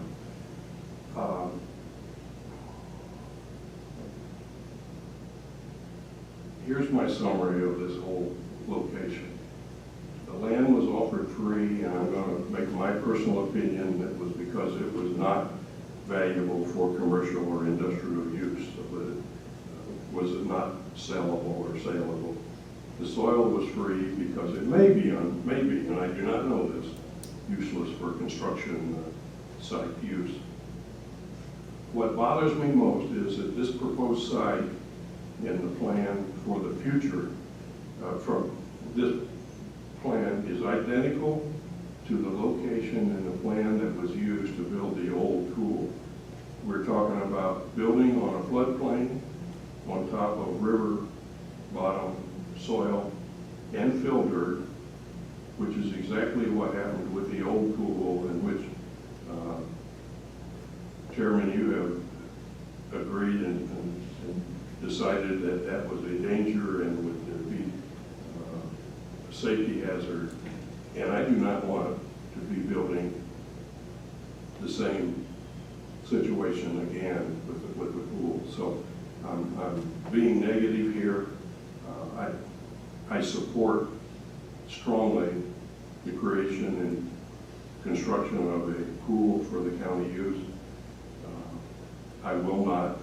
Here's my summary of this whole location. The land was offered free, and I'm going to make my personal opinion that was because it was not valuable for commercial or industrial use, so that it was not sellable or saleable. The soil was free because it may be, and I do not know this, useless for construction site use. What bothers me most is that this proposed site in the plan for the future, from this plan is identical to the location in the plan that was used to build the old pool. We're talking about building on a floodplain on top of river bottom soil and fill dirt, which is exactly what happened with the old pool, in which Chairman, you have agreed and decided that that was a danger and would be a safety hazard. And I do not want to be building the same situation again with the pool. So I'm being negative here. I support strongly the creation and construction of a pool for the county use. I will not,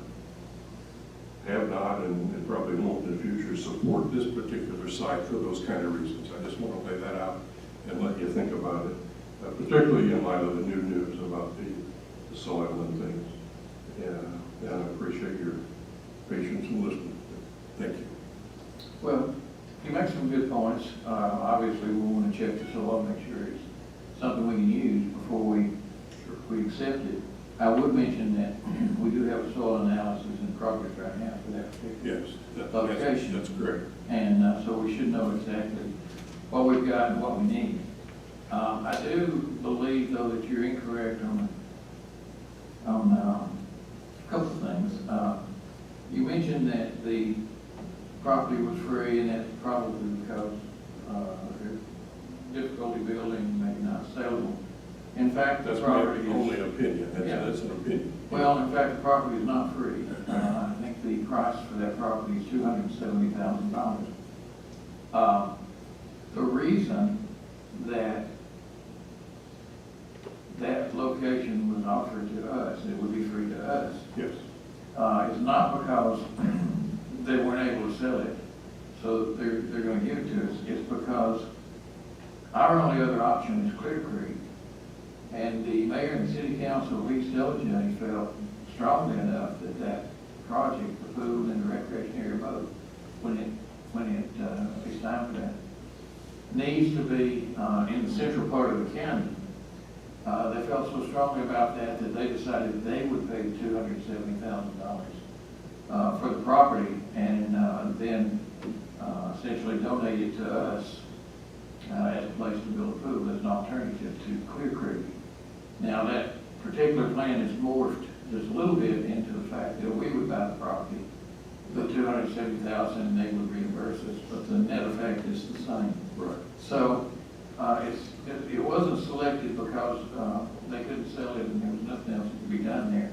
have not, and probably won't in the future support this particular site for those kind of reasons. I just want to lay that out and let you think about it, particularly in light of the new news about the soil and things. And I appreciate your patience and listening. Thank you. Well, you make some good points. Obviously, we want to check the soil, make sure it's something we can use before we accept it. I would mention that we do have a soil analysis in progress right now for that particular location. That's correct. And so we should know exactly what we've got and what we need. I do believe, though, that you're incorrect on a couple of things. You mentioned that the property was free, and that's probably because there's difficulty building, maybe not saleable. In fact, That's the my property only is, opinion. That's an opinion. well, in fact, the property is not free. I think the price for that property is $270,000. The reason that that location was offered to us, it would be free to us, Yes. is not because they weren't able to sell it, so they're going to give it to us. It's because our only other option is Clear Creek. And the mayor and city council of East Delaware felt strongly enough that that project needs to be in the central part of the county. They felt so strongly about that they decided they would pay $270,000 for the property and then essentially donate it to us as a place to build a pool as an alternative to Clear Creek. Now that particular plan is morphed just a little bit into the fact that we would buy the property, the $270,000, and they would reimburse us, but the net effect is the same. Right. So it wasn't selected because they couldn't sell it and there was nothing else that could be done there.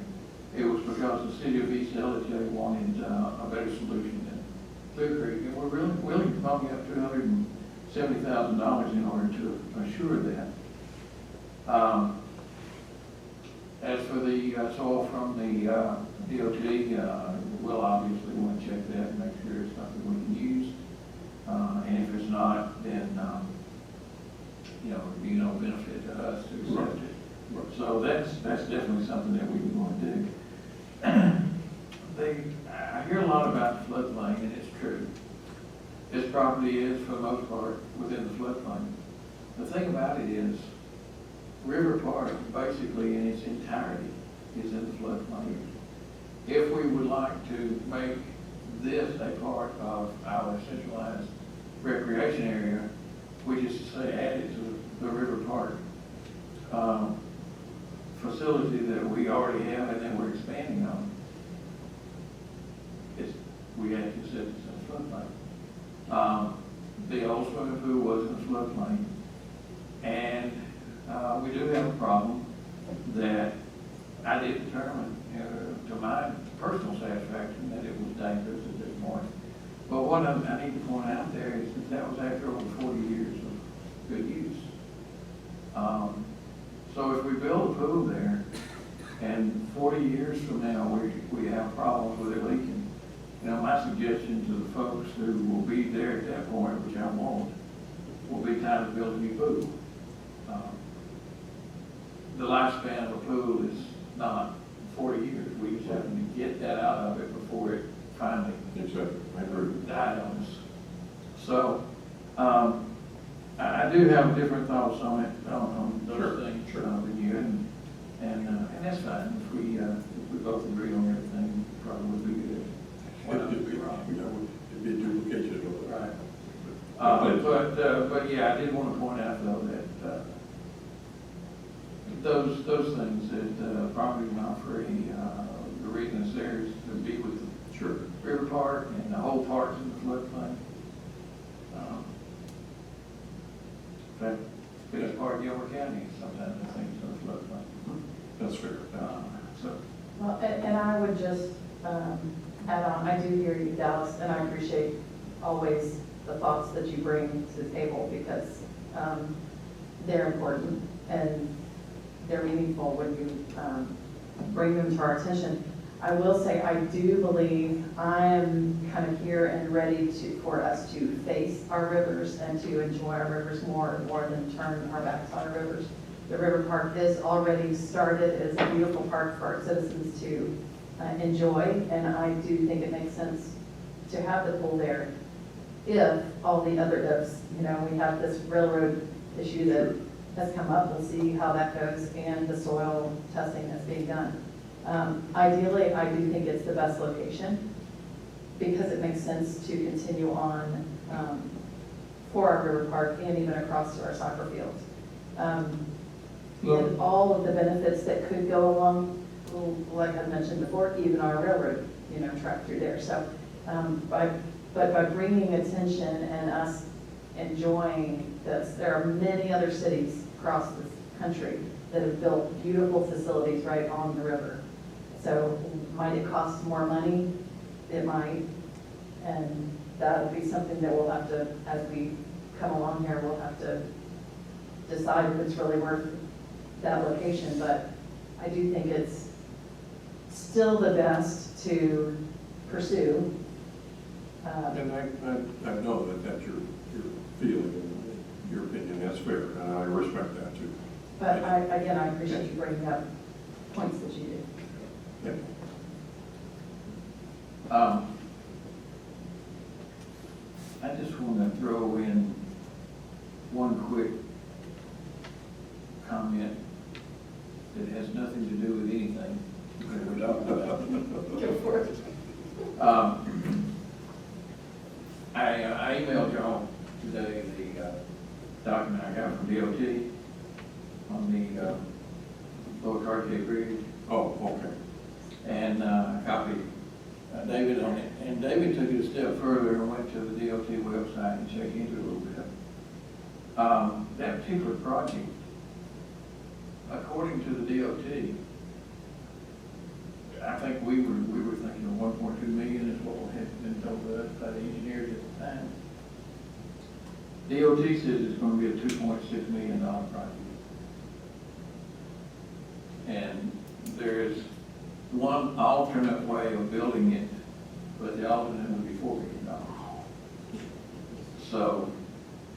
It was because the city of East LJ wanted a better solution than Clear Creek, and we're really willing to bump up $270,000 in order to assure that. As for the soil from the DOT, we'll obviously want to check that and make sure it's something we can use. And if it's not, then, it'd be no benefit to us to accept it. Right. So that's definitely something that we would want to do. I hear a lot about the floodplain, and it's true. This property is, for the most part, within the floodplain. The thing about it is, River Park, basically in its entirety, is in the floodplain. If we would like to make this a part of our centralized recreation area, we just say add it to the River Park facility that we already have and that we're expanding on. We have to set this in the floodplain. The old swimming pool was in the floodplain, and we do have a problem that I did determine, to my personal satisfaction, that it was dangerous at this point. But what I need to point out there is that was after over 40 years of good use. So if we build a pool there, and 40 years from now we have problems with it leaking, my suggestion to the folks who will be there at that point, which I won't, will be time to build a new pool. The lifespan of a pool is not 40 years. We just have to get that out of it before it finally Exactly. I agree. died on us. So, I do have different thoughts on it, on those things, than you, and that's fine. If we both agree on everything, probably would be good. It'd be wrong. It'd be a duplication of it. Right. But yeah, I did want to point out though that those things that property not free, the reason it's there is to be with the River Park and the whole park's in the floodplain. In fact, biggest part of Gilmer County, sometimes I think it's in the floodplain. That's fair. Well, and I would just add on, I do hear you, Dallas, and I appreciate always the thoughts that you bring to the table because they're important and they're meaningful when you bring them to our attention. I will say I do believe I am kind of here and ready for us to face our rivers and to enjoy our rivers more than turn our backs on our rivers. The river park is already started. It's a beautiful park for our citizens to enjoy, and I do think it makes sense to have the pool there if all the other ifs, we have this railroad issue that has come up. We'll see how that goes and the soil testing that's being done. Ideally, I do think it's the best location because it makes sense to continue on for our river park and even across to our soccer fields. And all of the benefits that could go along, like I mentioned before, even our railroad, track through there. So, by bringing attention and us enjoying this, there are many other cities across this country that have built beautiful facilities right on the river. So might it cost more money? It might. And that'll be something that we'll have to, as we come along here, we'll have to decide if it's really worth that location. But I do think it's still the best to pursue. And I know that that's your feeling and your opinion. That's fair, and I respect that too. But I appreciate you bringing up points that you did. Yeah. I just want to throw in one quick comment that has nothing to do with anything that we're talking about. Go for it. I emailed y'all today the document I got from DOT on the Lower Cartier Bridge, Oh, okay. and I copied David on it. And David took it a step further and went to the DOT website and checked into it a little bit. That particular project, according to the DOT, I think we were thinking of 1.2 million is what had been told us by the engineers at the time. DOT says it's going to be a $2.6 million project. And there's one alternate way of building it, but the alternate would be $4 million. So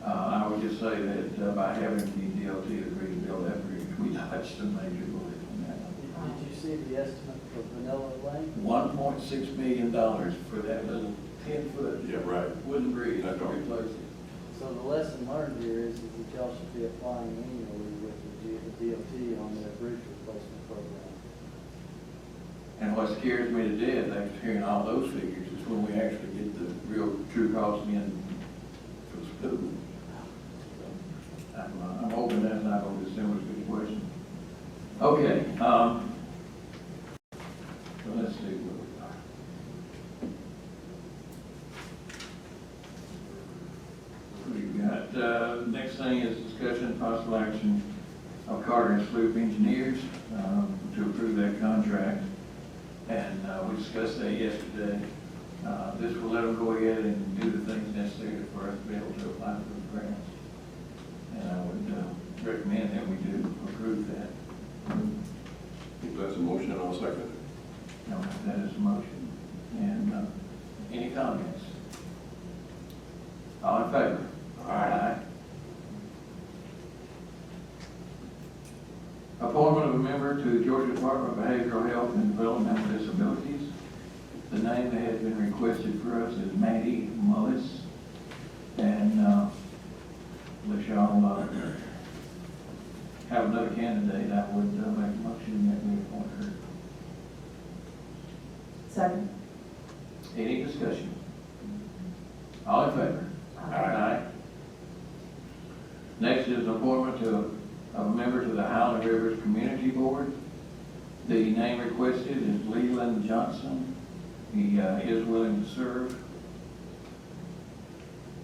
I would just say that by having the DOT agree to build that bridge, we dodged a major bullet on that one. Did you see the estimate for Vanilla Lane? $1.6 million for that little 10-foot Yeah, right. wooden bridge to That's all. replace it. So the lesson learned here is that y'all should be applying annually with the DOT on their bridge replacement program. And what scares me to death after hearing all those figures is when we actually get the real true cost in for the school. I'm hoping that's not going to be a similar situation. Okay, so let's see what we got. We've got, next thing is discussion and possible action of Carter and Sloop Engineers to approve that contract. And we discussed that yesterday. This will let them go ahead and do the things necessary for us to be able to apply for the grants. And I would recommend that we do approve that. If that's a motion, I'll second it. Now, that is a motion. And any comments? All in favor? Aye. Appointment of a member to the Georgia Department of Behavioral Health and Developmental Disabilities. The name that has been requested for us is Maddie Mullis. And unless y'all have another candidate, I would make a motion that we appoint her. Second. Any discussion? All in favor? Aye. Next is an appointment of a member to the Highland Rivers Community Board. The name requested is Leland Johnson. He is willing to serve.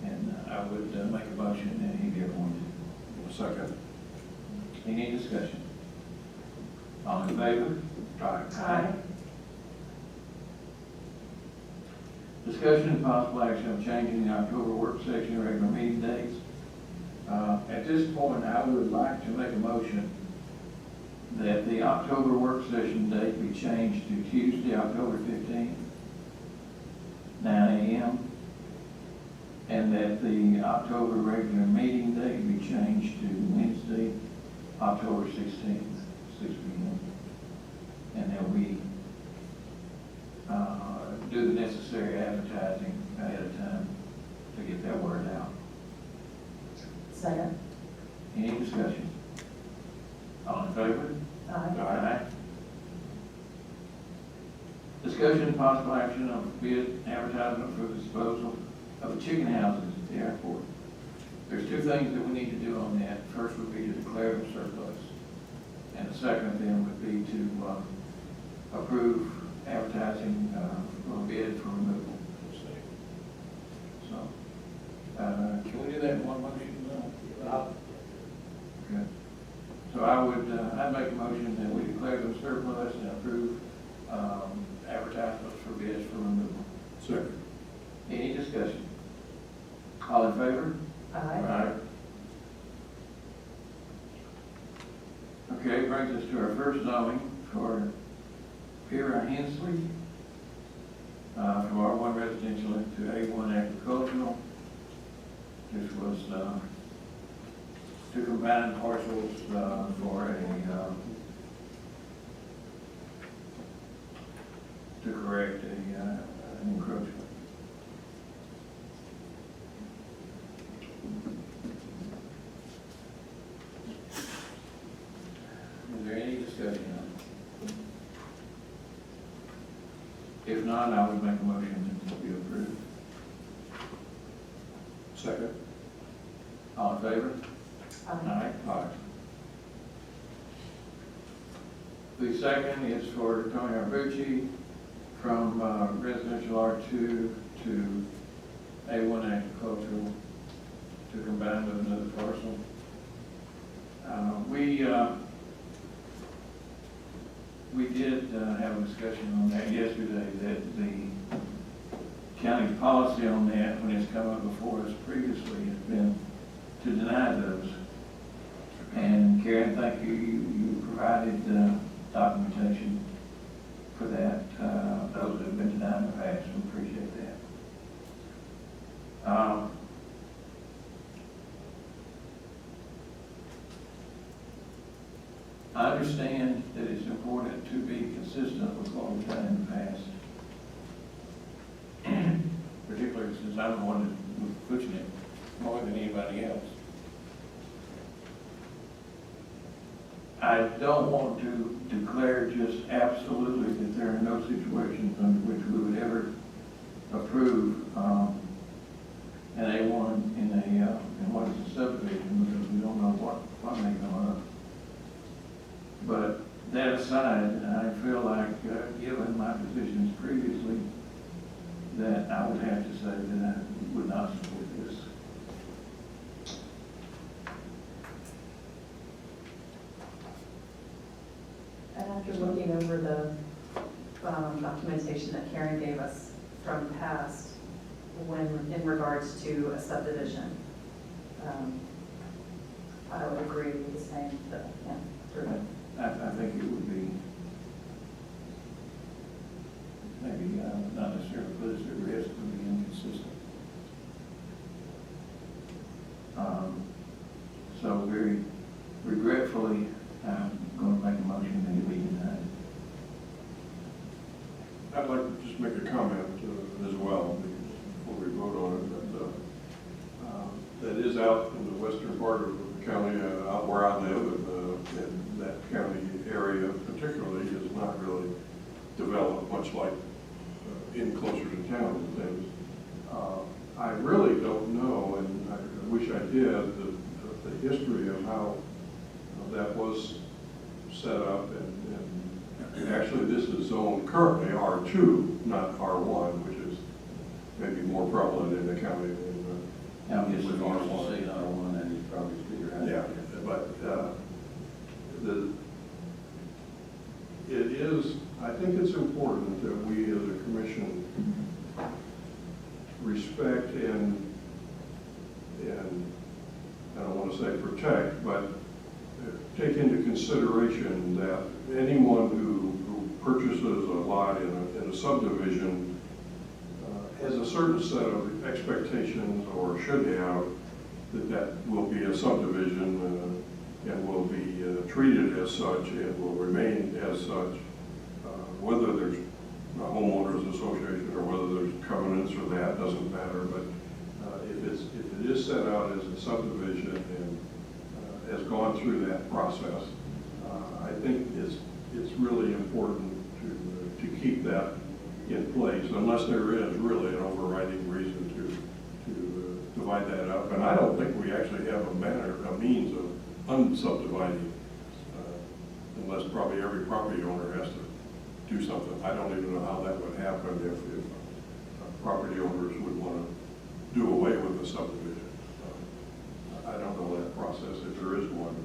And I would make a motion that he be appointed. Second. Any discussion? All in favor? Aye. Discussion and possible action of changing the October work session regular meeting dates. At this point, I would like to make a motion that the October work session date be changed to Tuesday, October 15th, 9 a.m. And that the October regular meeting date be changed to Wednesday, October 16th, 6 p.m. And that we do the necessary advertising ahead of time to get that word out. Second. Any discussion? All in favor? Aye. Discussion and possible action of bid advertisement for the disposal of the chicken houses at the airport. There's two things that we need to do on that. First would be to declare them surplus. And the second of them would be to approve advertising for a bid for removal. So, can we do that in one motion? Good. So I'd make a motion that we declare them surplus and approve advertisements for bids for removal. Second. Any discussion? All in favor? Aye. Okay, brings us to our first zoning for Pira Hensley, from R1 residential to A1 agricultural. This was two combined parcels for to correct an encroachment. If not, I would make a motion to be approved. Second. All in favor? Aye. Aye. The second is for Tony Arbucci from residential R2 to A1 agricultural to combine with another parcel. We did have a discussion on that yesterday, that the county policy on that, when it's come up before us previously, has been to deny those. And Karen, thank you, you provided documentation for that. Those that have been denied in the past, we appreciate that. I understand that it's important to be consistent with what we've done in the past. Particularly since I'm the one that was pushing it more than anybody else. I don't want to declare just absolutely that there are no situations under which we would ever approve an A1 in what is a subdivision, because we don't know what may come up. But that aside, I feel like, given my positions previously, that I would have to say that I would not support this. And after looking over the documentation that Karen gave us from the past, when in regards to a subdivision, I would agree with the same, that, yeah, through it. I think it would be maybe not necessarily put us at risk, but be inconsistent. So very regretfully, I'm going to make a motion that it be denied. I'd like to just make a comment as well before we vote on it. That is out in the western part of the county, out where I live, and that county area particularly is not really developed much like in closer to town and things. I really don't know, and I wish I did, the history of how that was set up, and actually this is zoned currently R2, not R1, which is maybe more prevalent in the county than Now, yes, with if you want to R1. say R1, that is probably figure out. Yeah, but it is, I think it's important that we as a commission respect and I don't want to say protect, but take into consideration that anyone who purchases a lot in a subdivision has a certain set of expectations, or should have, that will be a subdivision and will be treated as such and will remain as such, whether there's a homeowners association or whether there's covenants or that, doesn't matter. But if it is set out as a subdivision and has gone through that process, I think it's really important to keep that in place, unless there is really an overriding reason to divide that up. And I don't think we actually have a means of unsubdividing, unless probably every property owner has to do something. I don't even know how that would happen if property owners would want to do away with the subdivision. I don't know that process, if there is one.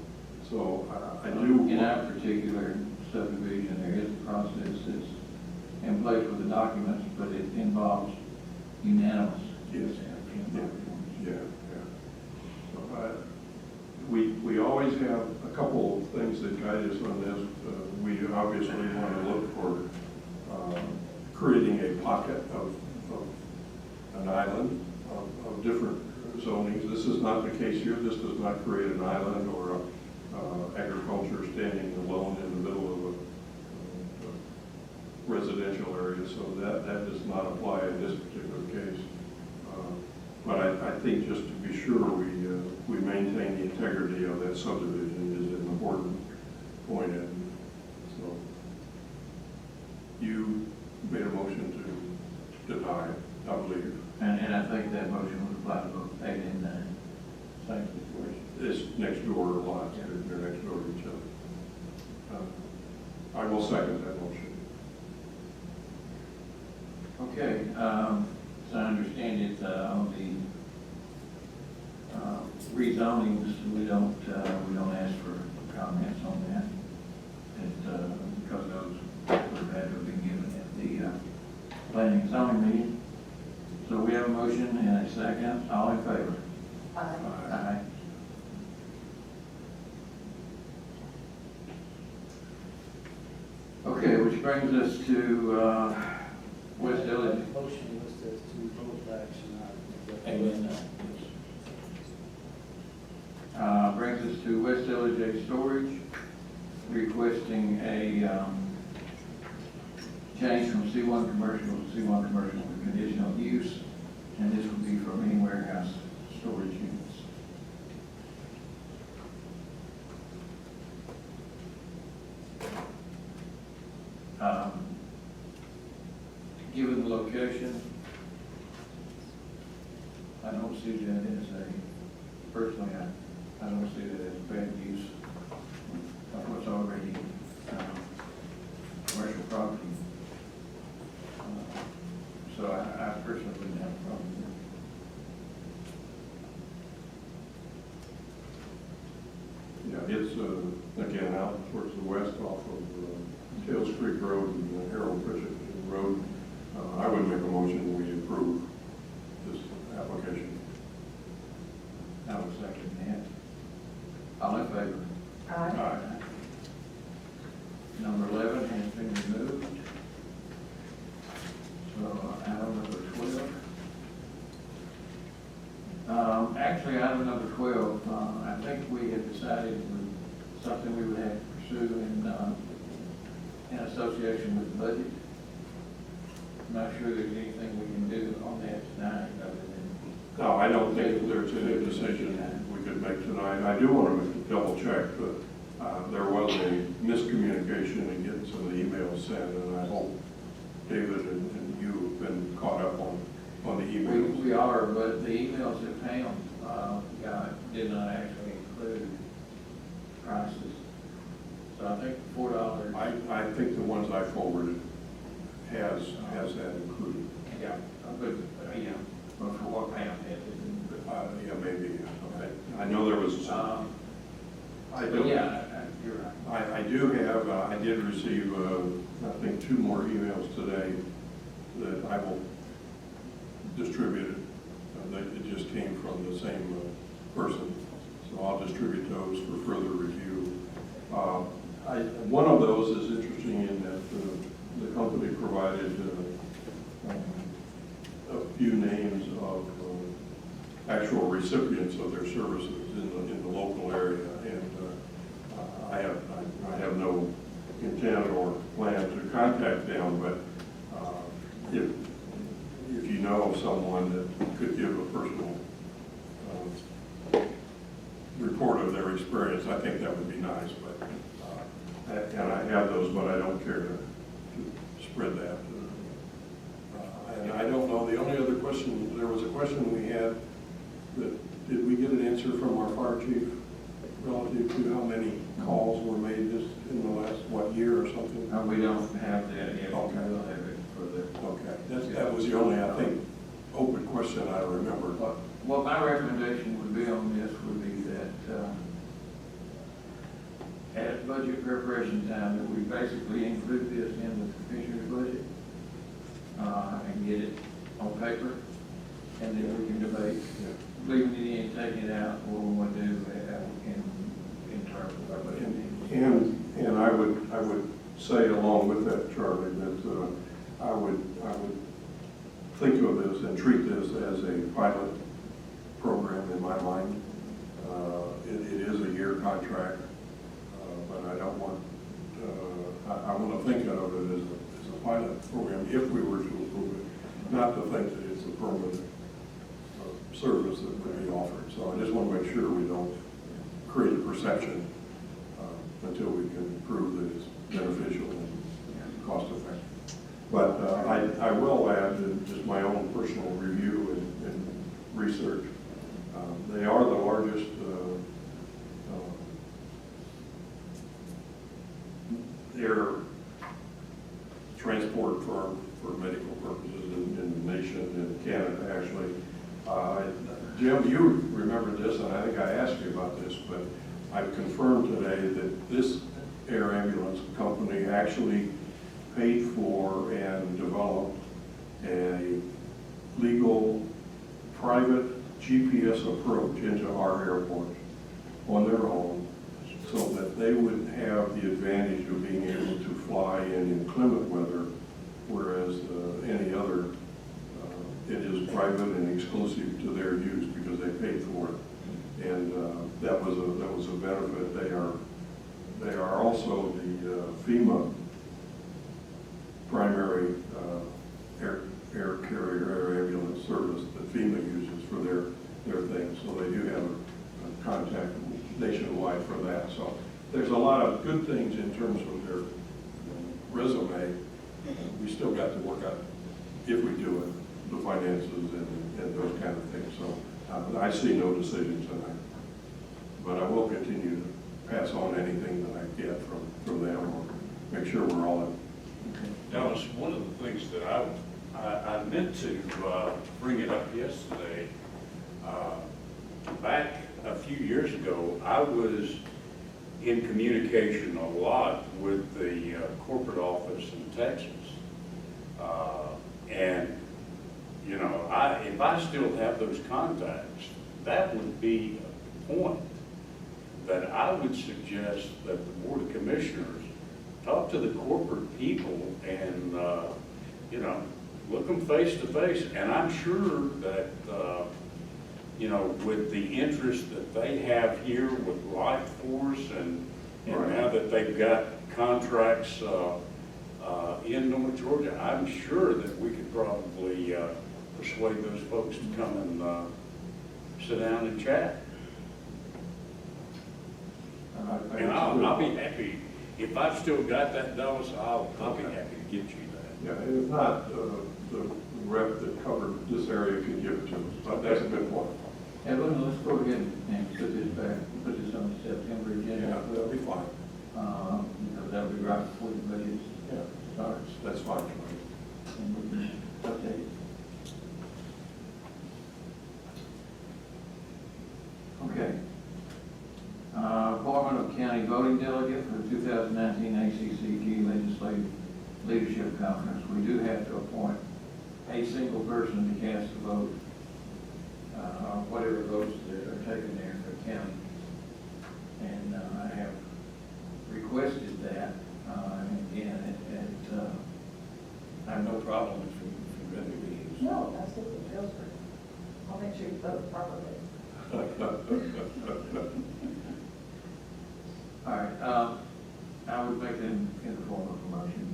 So I do. In our particular subdivision, there is a process that's in place with the documents, but it involves unanimous. Yes. Yeah. Yeah. So, we always have a couple of things that guide us on this. We obviously want to look for creating a pocket of an island of different zonings. This is not the case here. This does not create an island or agriculture standing alone in the middle of a residential area, so that does not apply in this particular case. But I think just to be sure we maintain the integrity of that subdivision is an important point. And so you made a motion to deny, I believe. And I think that motion would apply to both 8 and 9. Same situation. This next door lots, they're next door to each other. I will second that motion. Okay, so I understand it, on the rezonings, we don't ask for comments on that. Because those would have had to have been given at the planning and zoning meeting. So we have a motion and a second, all in favor? Aye. Aye. Okay, which brings us to West Village. Motion was to vote action Amen. Brings us to West Village Storage, requesting a change from C1 commercial to C1 commercial with conditional use, and this would be for mini warehouse storage units. Given the location, I don't see that as personally, I don't see that as bad use of what's already commercial property. So I personally wouldn't have a problem with Yeah, it's, again, out towards the west off of Tails Creek Road and Harold Pritchett Road. I would make a motion we approve this application. it. I would second that. All in favor? Aye. Number 11 has been removed. So item number 12. Actually, item number 12, I think we had decided was something we would have to pursue in association with the budget. I'm not sure there's anything we can do on that tonight other than. No, I don't think there's any decision we could make tonight. I do want to double check, but there was a miscommunication in getting some of the emails sent, and I hope David and you have been caught up on the emails. We are, but the emails that Pam got did not actually include prices. So I think $4. I think the ones I forwarded has that included. Yeah, but for what Pam had, it didn't. Yeah, maybe. I know there was But, some. you're right. I do have, I did receive, I think, 2 more emails today that I will distribute. It just came from the same person, so I'll distribute those for further review. One of those is interesting in that the company provided a few names of actual recipients of their services in the local area, and I have no intent or plan to contact them, but if you know of someone that could give a personal report of their experience, I think that would be nice. But and I have those, but I don't care to spread that. And I don't know, the only other question, there was a question we had that, did we get an answer from our fire chief relative to how many calls were made just in the last, year or something? We don't have that yet. Okay. We'll have it for the. Okay, that was the only, I think, open question I remember. Well, my recommendation would be on this would be that at budget preparation time, that we basically include this in the commissioner's budget and get it on paper, and then we can debate, leaving it in, taking it out, what we want to do in terms of our budget. And I would say along with that, Charlie, that I would think of this and treat this as a pilot program in my mind. It is a year contract, but I don't want, I want to think of it as a pilot program if we were to approve it, not to think that it's a permanent service that would be offered. So I just want to make sure we don't create a perception until we can prove that it's beneficial and cost effective. But I will add, just my own personal review and research, they are the largest air transport firm for medical purposes in the nation, in Canada, actually. Jim, you remember this, and I think I asked you about this, but I've confirmed today that this air ambulance company actually paid for and developed a legal private GPS approach into our airport on their own, so that they would have the advantage of being able to fly in inclement weather, whereas any other, it is private and exclusive to their use because they paid for it. And that was a benefit. They are also the FEMA primary air carrier, air ambulance service that FEMA uses for their things. So they do have a contact nationwide for that. So there's a lot of good things in terms of their resume. We still got to work out, if we do it, the finances and those kind of things. So I see no decision tonight. But I will continue to pass on anything that I get from them, or make sure we're all in. Dallas, one of the things that I meant to bring it up yesterday, back a few years ago, I was in communication a lot with the corporate office in Texas. And, you know, if I still have those contacts, that would be a point that I would suggest that the Board of Commissioners talk to the corporate people and, you know, look them face to face. And I'm sure that, you know, with the interest that they have here with Life Force and now that they've got contracts in North Georgia, I'm sure that we could probably persuade those folks to come and sit down and chat. And I'll be happy, if I've still got that, Dallas, I'll be happy to get you that. Yeah, and if not, the rep that covered this area can give it to us. But that's a good point. Evan, let's go ahead and put this back, put this on the September agenda. Yeah, that'll be fine. Because that'll be right before the budget starts. That's fine. And we can update. Okay. Appointment of county voting delegate for the 2019 ACCG Legislative Leadership Conference. We do have to appoint a single person to cast the vote, whatever votes that are taken there for the county. And I have requested that, and again, I have no problem if we really be. No, absolutely, feels great. I'll make sure you vote properly. All right, I would make them in the form of a motion.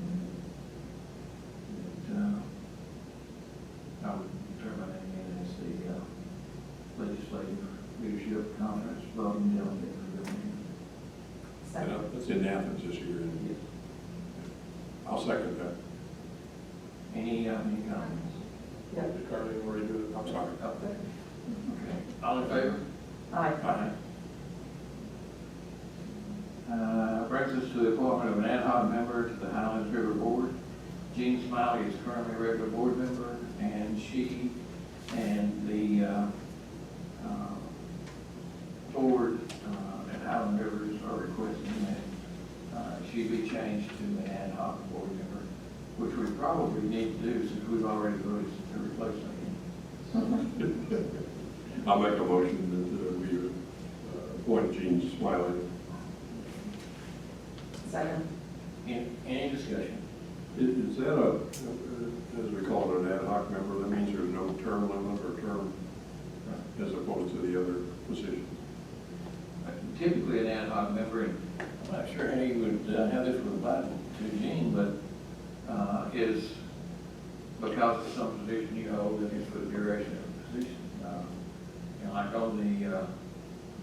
I would turn my name in as the Legislative Leadership Conference voting delegate for the meeting. Second. It's in Athens this year. Yes. I'll second that. Any comments? Yeah. Did Carly already do it? I'm sorry. Okay. Okay. All in favor? Aye. Aye. Brings us to the appointment of an ad hoc member to the Highlands River Board. Jean Smiley is currently a regular board member, and she and the board at Highland Rivers are requesting that she be changed to an ad hoc board member, which we probably need to do since we've already voted to replace her. I'll make a motion that we appoint Jean Smiley. Second. Any discussion? Is that as we call it, an ad hoc member? That means there's no term limit or term as opposed to the other positions? Typically an ad hoc member, and I'm not sure how you would have this with to Jean, but is because of some position you hold, and it's for the duration of the position. Like on the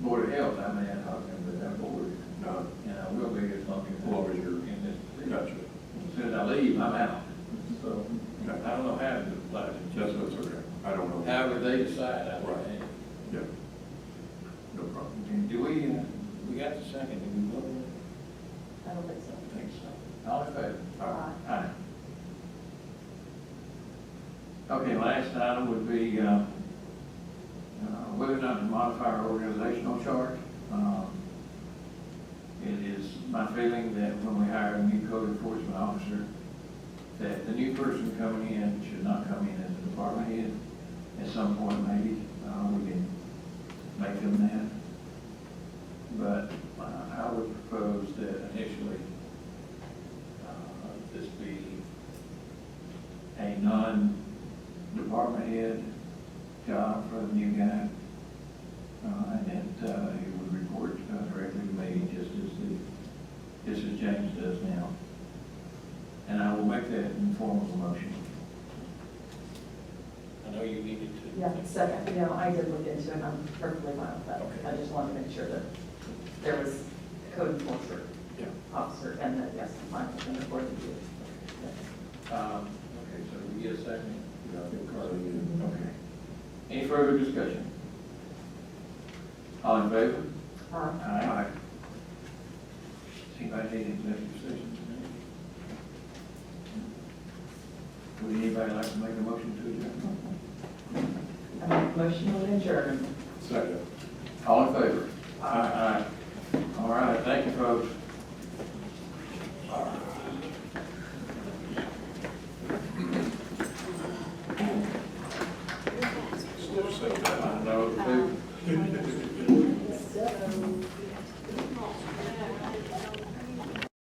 Board of Health, I'm an ad hoc member of that board. No. And I will be as long as As long as you're in this position. Gotcha. As soon as I leave, I'm out. So, Okay. I don't know how to apply it. That's okay. I don't know. However they decide, I Right. think. Yeah. No problem. Do we got the second, did we vote on it? I don't think so. I think so. All in favor? Aye. Aye. Okay, last item would be, whether or not to modify our organizational chart. It is my feeling that when we hire a new code enforcement officer, that the new person coming in should not come in as a department head. At some point, maybe, we can make them that. But I would propose that initially, this be a non-department head job for the new guy. And that he would report directly to me, just as James does now. And I will make that in the form of a motion. I know you needed to. Yeah, second, I did look into it, and I'm perfectly fine with that. I just wanted to make sure that there was a code enforcer Yeah. officer, and that, yes, I'm fine with the board to do it. Okay, so we get a second? Yeah, I think Carly did. Okay. Any further discussion? All in favor? Aye. See if I need executive session today. Would anybody like to make a motion to adjourn? I make a motion to adjourn. Second. All in favor? Aye.